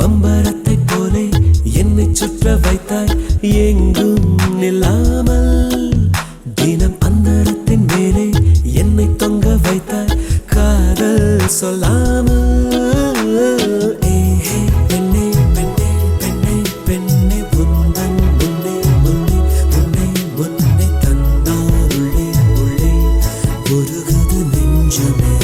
பம்பரத்தை போலே என்னை சுற்ற வைத்தாய் எங்கும் நில்லாமல் தினம் அந்தரத்தின் மேலே என்னை தொங்க வைத்தாய் காதல் சொல்லாமல் பெண்ணே பெண்ணே பெண்ணே பெண்ணே உந்தன் முன்னே முன்னே முன்னே முன்னே தந்தால் உள்ளே உள்ளே உருகுது நெஞ்சமே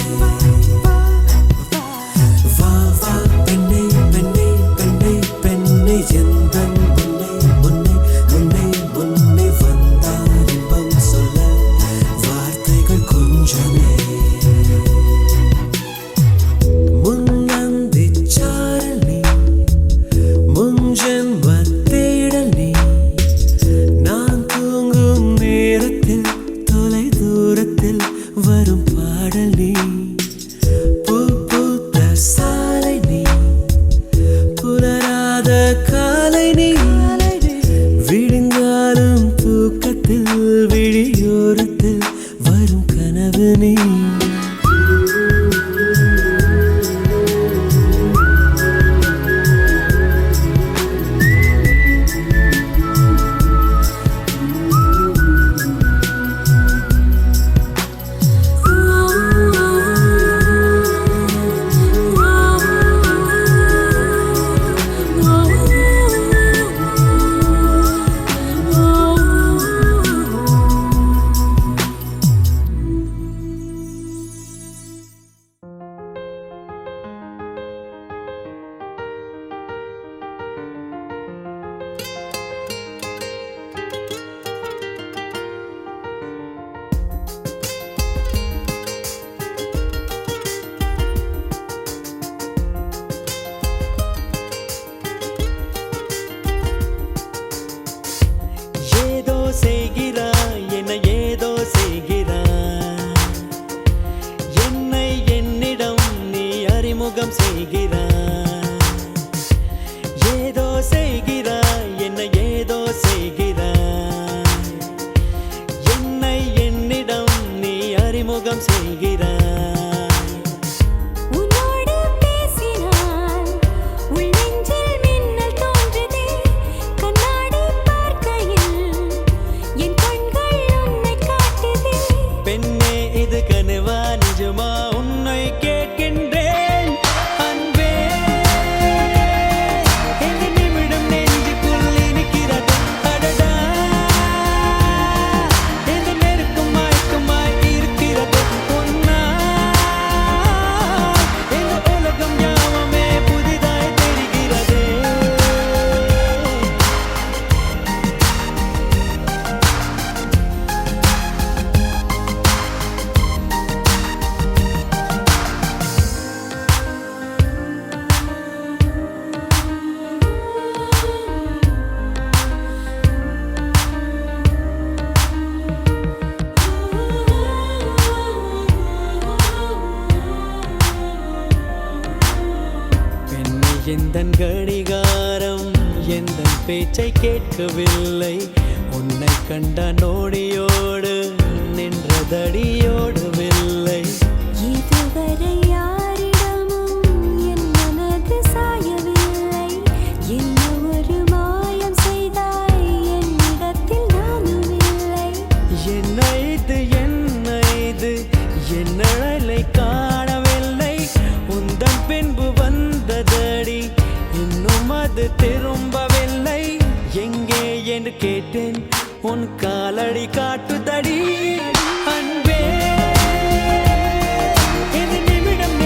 வா வா பெண்ணே பெண்ணே பெண்ணே பெண்ணே எந்தன் முன்னே முன்னே முன்னே முன்னே வந்தால் இன்பம் சொல்ல வார்த்தைகள் கொஞ்சமே முன்னந்தி சாரல் நீ முன்ஜென்ம தேடல் நீ நான் தூங்கும் நேரத்தில் தொலை தூரத்தில் வரும் பாடல் நீ பூ பூத்த சாலை நீ புலராத காலை நீ விடுங்காலும் தூக்கத்தில் விழியோரத்தில் வரும் கனவு நீ ஏதோ செய்கிறாய் என ஏதோ செய்கிறாய் என்னை என்னிடம் நீ அறிமுகம் செய்கிறாய் ஏதோ செய்கிறாய் என்ன ஏதோ செய்கிறாய் என்னை என்னிடம் நீ அறிமுகம் செய்கிறாய்
உன்னோடு பேசினால் உள் நெஞ்சில் மின்னல் தோன்றுதே கண்ணாடி பார்க்கையில் என் கண்கள் உன்னை காட்டுதே
பெண்ணே இது கனவா நிஜமா உன்னை கேட்கின்றேன் அன்பே இந்த நிமிடம் நெஞ்சுக்குள் இருக்கிறது அடடா இந்த நெருக்கம் மயக்கமாய் இருக்கிறது உன்னா இந்த உலகம் யாவுமே புதிதாய் தெரிகிறது பெண்ணை எந்தன் கடிகாரம் எந்தன் பேச்சை கேட்கவில்லை உன்னை கண்ட நோடியோடு நின்றதடியோடவில்லை
இதுவரை யாரிடமும் என் மனது சாயவில்லை என்ன ஒரு மாயம் செய்தாய் என்னிடத்தில் நானும் இல்லை
என்ன இது என் நிழலை காணவில்லை உந்தன் பின்பு வந்ததடி இன்னும் அது திரும்பவில்லை எங்கே என்று கேட்டேன் உன் காலடி காட்டுதடி அன்பே இந்த நிமிடம்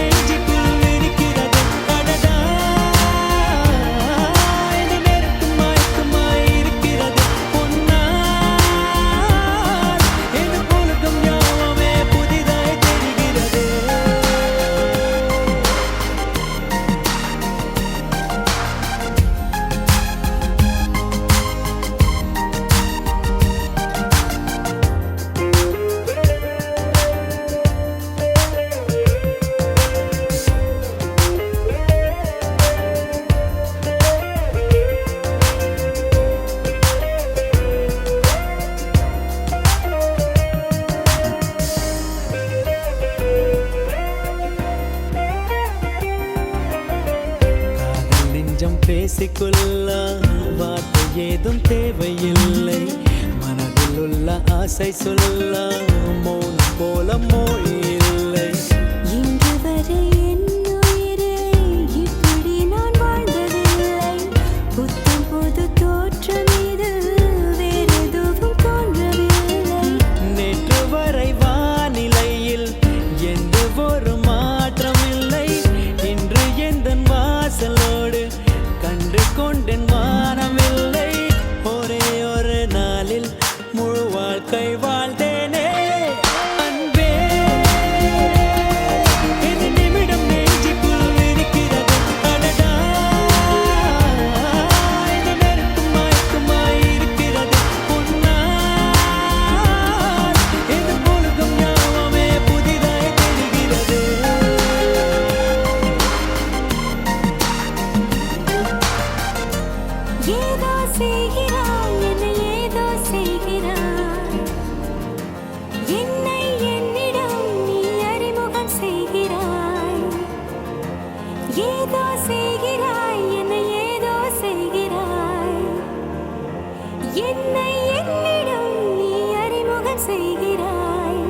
கொஞ்சம் பேசிக்கொள்ளலாம், வார்த்தை ஏதும் தேவையில்லை. மனதில் உள்ள ஆசை சொல்லலாம், மௌனம் போல மொழி இல்லை.
இன்று வரை என் உயிரே இப்படி நான் வாழ்ந்ததில்லை. புத்தம் புது தோற்றம் இது வேறெதுவும் தோன்றவில்லை.
நேற்று வரை வானிலையில் எந்த ஒரு மாற்றம் இல்லை. இன்று எந்த வாசலோடு கண்டு கொண்டேன் வானமில்லை. ஒரே ஒரு நாளில் முழு வாழ்க்கை வாழ்ந்தேனே அன்பே. இந்த நிமிடம் நெஞ்சுக்குள் இருக்கிறது அடடா. இந்த நெருக்கம் மயக்கமாய் இருக்கிறது உன்னால். இந்த பொழுதும் ஞாபகமே புதிதாய் தெரிகிறது.
ஏதோ செய்கிறாய், என்னை ஏதோ செய்கிறாய். என்னை என்னிடம் நீ அறிமுகம் செய்கிறாய். ஏதோ செய்கிறாய், என்னை ஏதோ செய்கிறாய். என்னை என்னிடம் நீ அறிமுகம் செய்கிறாய்.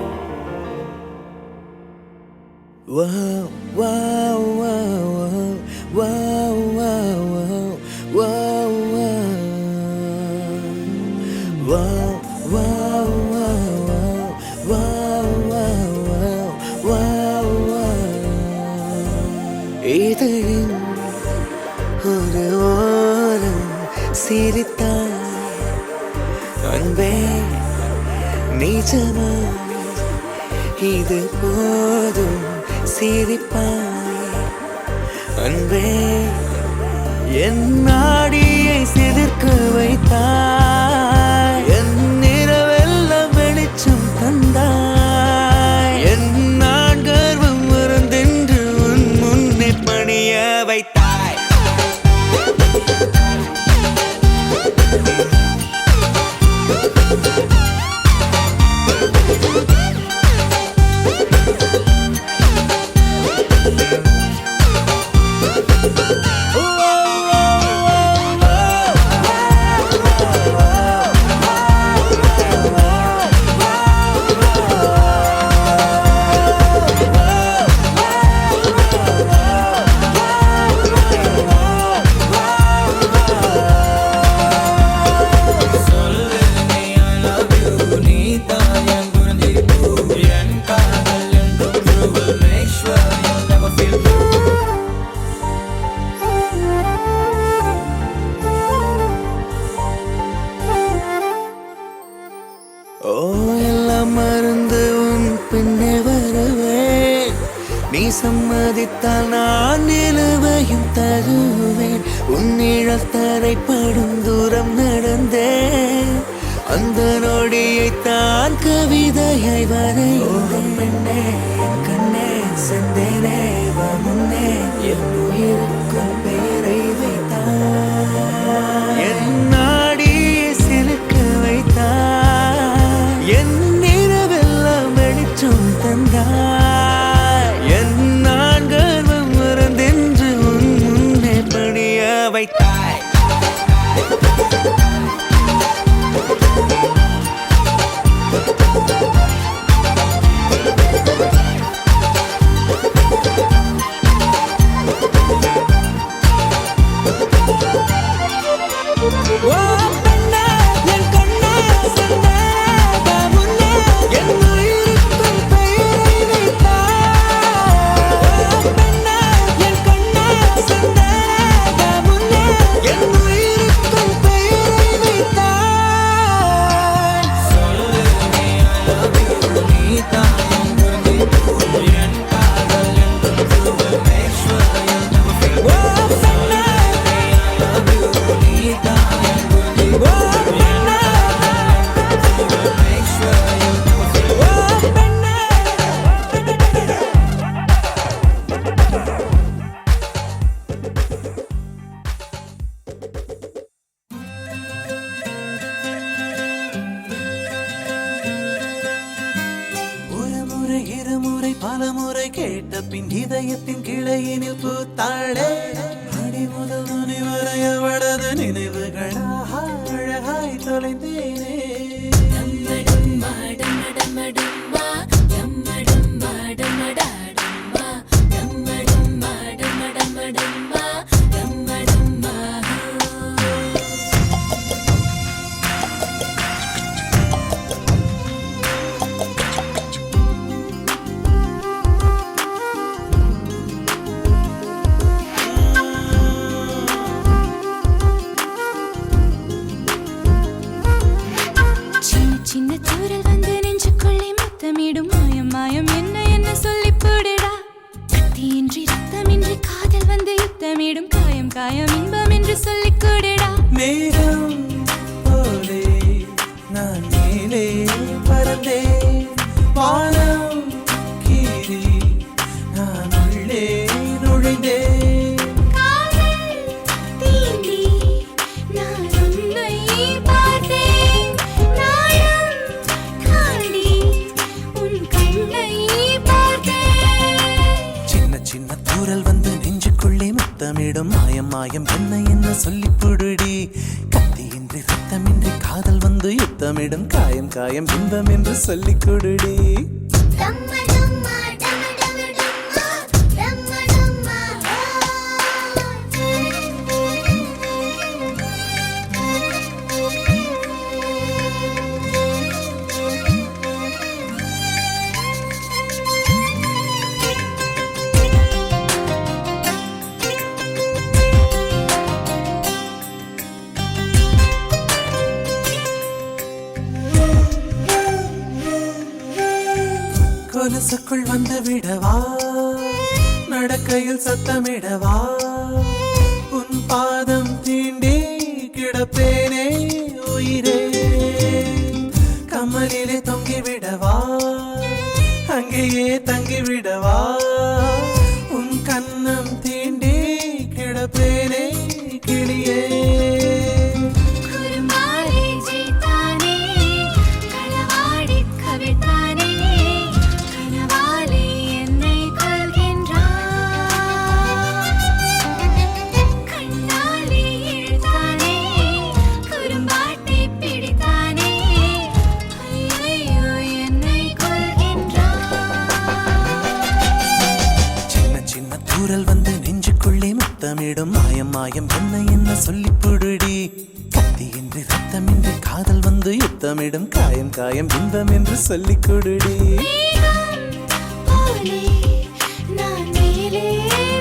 Wow, wow, wow, wow, wow, wow, wow, wow, wow, wow, wow, wow. இதழின் ஒரு ஓரம் சிரித்தாய் அன்பே, நிஜமா இது போதும் சிரிப்பாய் அன்பே. என் நாடியை சிலிர்க்க வைத்தாய், என் நிறவெல்லாம் வெளிச்சம் தந்தாய். என் நான் கர்வம் மறந்தென்று உன் முன்னே பணிய வைத்தாய். ஓ, எல்லாம் மறந்து உன் பின்னே வருவேன். நீ சம்மதித்தால் நான் நிலுவையும் தருவேன். உன் நிழல் தரைப்படும் தூரம் நடந்தேன். அந்த நொடியை தான் கவிதையை வரைந்தேன். பெண்ணே, என் கண்ணே, செந்தேனே, வா முன்னே, என் உயிருக்கும் பேரை வைத்தாய். என் நாடியை சிலுக்க வைத்தாய். என் நிறவெல்லாம் வெளிச்சம் தந்தாய். என் நான் கர்வம் மறந்தென்று உன் முன்னே பணிய வைத்தாய். ஓ பெண்ணே, என் கண்ணே, செந்தேனே, வா முன்னே, என் உயிருக்கும் பெயரை வைத்தாய். ஓ பெண்ணே, என் கண்ணே, செந்தேனே, வா முன்னே, என் உயிருக்கும் பெயரை வைத்தாய். சொல்லு நீ I love you, நீ தான் என் உயிர். என் காதல் என்றும் true, make sure you'll never feel. ஓ பெண்ணே, I love you, நீ தான் என் உயிர். ஓ பெண்ணே, make sure you'll never feel. ஓ பெண்ணே. ஒரு முறை இருமுறை பலமுறை கேட்ட பின் இதயத்தின் கிளையினில் பூத்தாளே. அடி முதல் நுனி
என்று சொல்லிக் கொடுடா.
மேகம் போலே நான் மேலே பறந்தேன், வானம் கீறி நான் உள்ளே நுழைந்தேன்.
காதல் தீண்டி நான் உன்னை பார்த்தேன், நாளும் காடி உன் கண்ணை பார்த்தேன்.
சின்ன சின்ன தூரல் வந்து நெஞ்சுக்குள்ளே முத்தமிடும், மாயம் மாயம் என்ன சொல்லி புடுடி. கத்தியின்றி ரத்தமின்றி காதல் வந்து யுத்தமிடும், காயம் காயம் இன்பம் என்று சொல்லி கொடுடி.
டம்ம டம்ம டம்ம டம்ம டம்ம டம்ம
கொலுசுக்குள் வந்து விடவா, நடக்கையில் சத்தமிடவா, உன் பாதம் தீண்டி கிடப்பேனே உயிரே. கமலிலே தொங்கி விடவா, அங்கேயே தங்கி விடவா, உன் கண்ணம் தீண்டி கிடப்பேனே கிளியே.
குறும்பாலே ஜெயித்தானே, களவாடி கவிழ்த்தானே, கனவாலே என்னை கொள்கின்றான். கண்ணாலே இழுத்தானே, குறும்பாட்டை பிடித்தானே, ஐயையோ என்னை கொள்கின்றான்.
சின்ன சின்ன தூரல் வந்து நெஞ்சுக்குள்ளே முத்தமிடும், மாயம் மாயம் என்ன சொல்லி புடுடி. கத்தியின்றி ரத்தமின்றி காதல் வந்து யுத்தமிடும், காயம் காயம் இன்பம் என்று சொல்லி கொடுடி.
மேகம் போலே நான் மேலே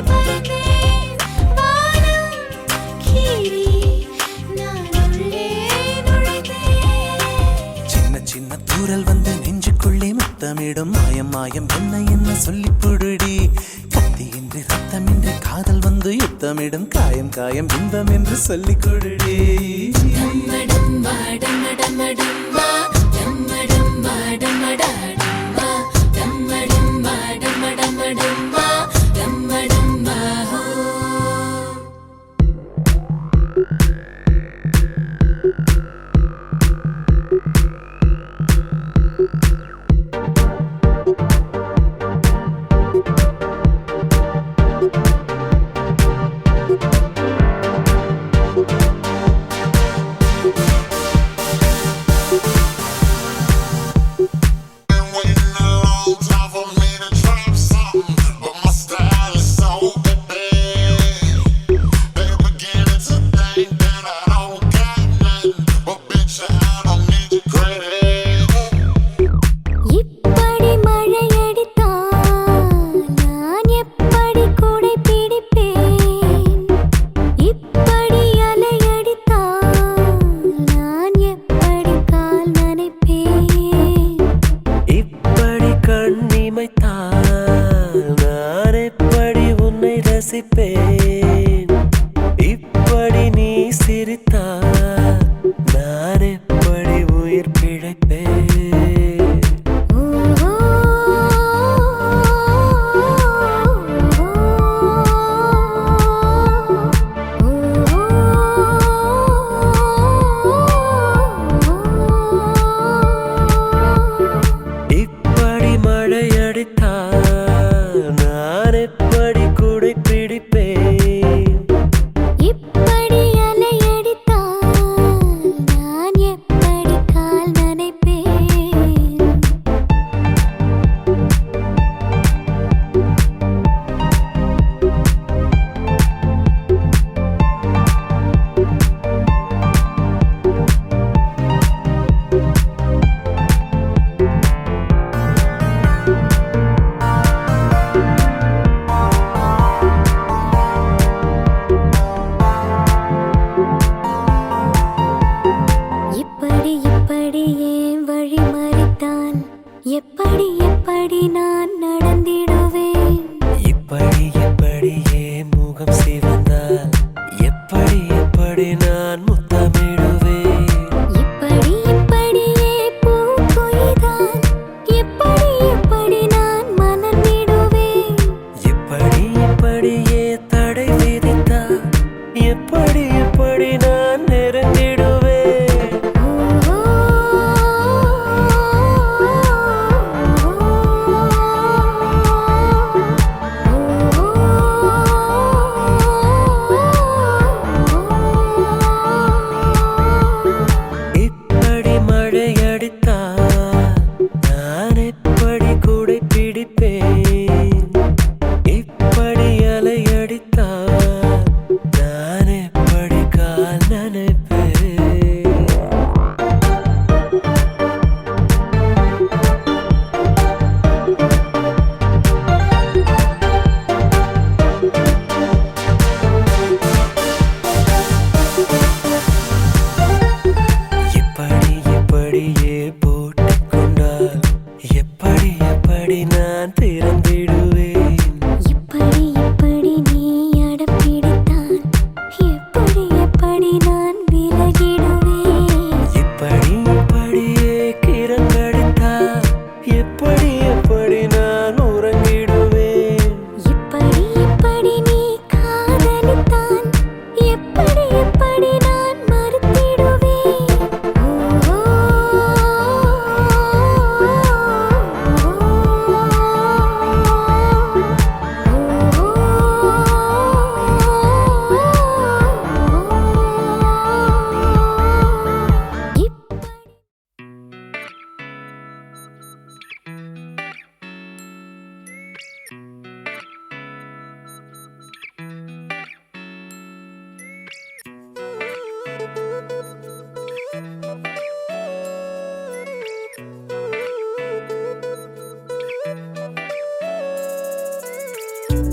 பறந்தேன், வானம் கீறி நான் உள்ளே நுழைந்தேன்.
சின்ன சின்ன தூரல் வந்து நெஞ்சுக்குள்ளே முத்தமிடும், மாயம் மாயம் என்ன சொல்லி புடுடி. கத்தியின்றி ரத்தமின்றி காதல் வந்து யுத்தமிடும், காயம் காயம் இன்பம் என்று சொல்லி கொடுடி.
டம்ம டம்ம டம்ம டம்ம டம்ம டம்ம டம்ம டம்ம டம்ம டம்ம டம்ம டம்ம டம்ம டம்ம டம்ம டம்ம ஹோ. இப்படி மழையடித்தால் நான் எப்படி கூடை பிடிப்பேன், இப்படி அலையடித்தால் நான் எப்படி கால் நனைப்பேன்.
இப்படி கண்ணிமைத்தால் நான் எப்படி உன்னை ரசிப்பேன், இப்படி நீ சிரித்தால் நான் எப்படி உயிர் பிழைப்பேன்.
ஓஹோ
இப்படி மழையடித்தால் நான் எப்படி கூடை பிடிப்பேன்,
இப்படி அலையடித்தால் நான் எப்படி கால் நனைப்பேன். இப்படி இப்படி ஏன் வழி மறித்தான், எப்படி எப்படி நான் நடந்திடுவேன்.
இப்படி இப்படியே முகம் சிவந்தால் எப்படி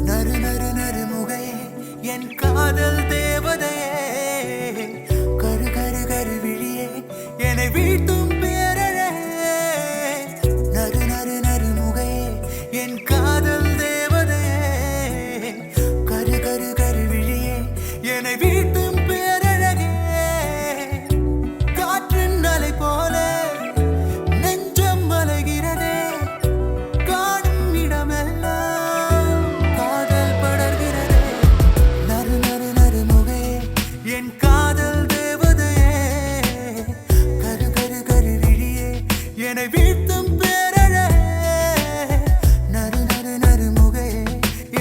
நறு நறு நறு முகையே என் காதல் தேவதையே கரு கரு கரு விழியே என்னை வீட்டும் பேரழகே நறு நறு நறு முகையே என் காதல் தேவதையே கரு கரு கரு விழியே என்னை வீட்டும் பேரழகே காற்றின் அலை போல நெஞ்சம் அலைகிறதே காணும் இடமெல்லாம் காதல் படர்கிறதே நறு நறு நறு முகே என் காதல் தேவதையே கரு கரு கரு விழியே என்னை வீழ்த்தும் பேரழகே நறு நறு நறு முகே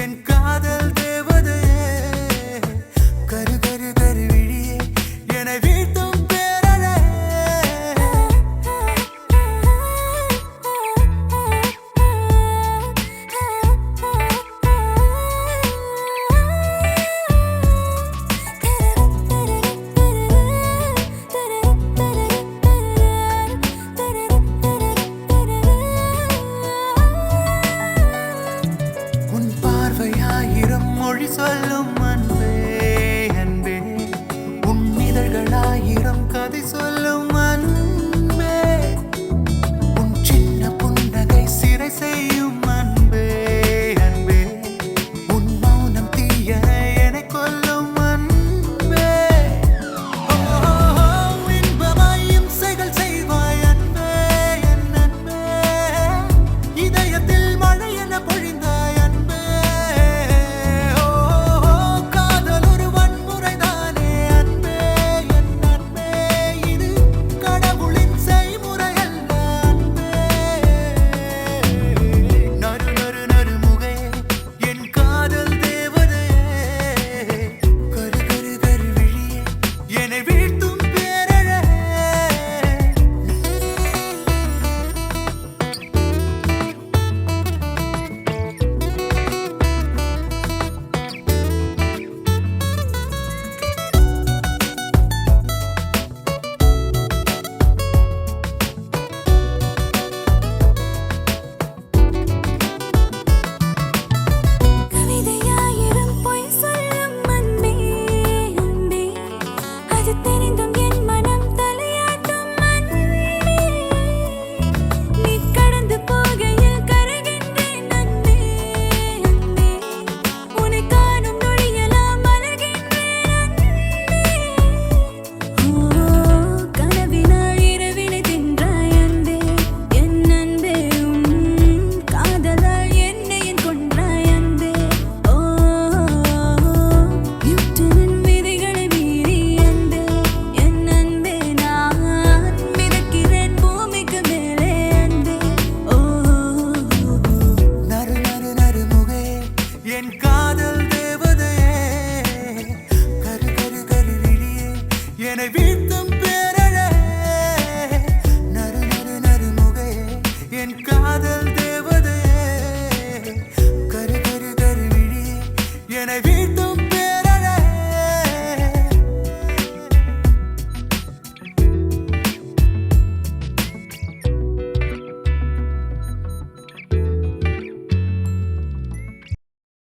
என் காதல் தேவதையே கரு கரு கரு விழியே என்னை வீழ்த்தும் பேரழகே உன் பார்வையாயிரம் மொழி சொல்லும் அன்பே அன்பே உன் இதழ்களாயிரம் கதை சொல்லும் அன்பே உன் சின்ன புன்னகை சிறை செய்யும் அன்பே அன்பே உன் மௌனம் தீயனை என கொல்லும் அன்பே இன்பமாயும் செயல் செய்வாய் அன்பே என் அன்பே இதயத்தில் மழை என பொழிந்தாய் அன்பே காதல் ஒரு வன்முறைதானே அன்பே என் அன்பே இது கடவுளின் செய்முறை அல்ல அன்பே நறு நறு நறு முகே என் காதல் தேவதையே கரு கரு கரு விழியே என்னை வீழ்த்தும் பேரழகே
கவிதையாயிரம் பொய் சொல்லும் அன்பே அன்பே அது தெரிந்தும் என் மனம் தலையாட்டும் அன்பே நீ கடந்து போகையில் கரைகின்றேன் அன்பே அன்பே உன்னை காணும் நொடியெல்லாம் மலர்கின்றேன் அன்பே கனவினாள் இரவினை தின்றாய் அன்பே என் அன்பே உன் காதலால் என்னை என் கொன்றாய் அன்பே நியூட்டனின் விதிகளை மீறி அன்பே என் அன்பே நான் மிதக்கிறேன் பூமிக்கு மேலே அன்பே
நறு நறு நறு முகே என் காதல் தேவதையே கரு கரு கரு விழியே என்னை வீழ்த்தும் பேரழகே நறு நறு நறு முகே என் காதல் தேவதையே கரு கரு கரு விழியே என்னை வீழ்த்தும்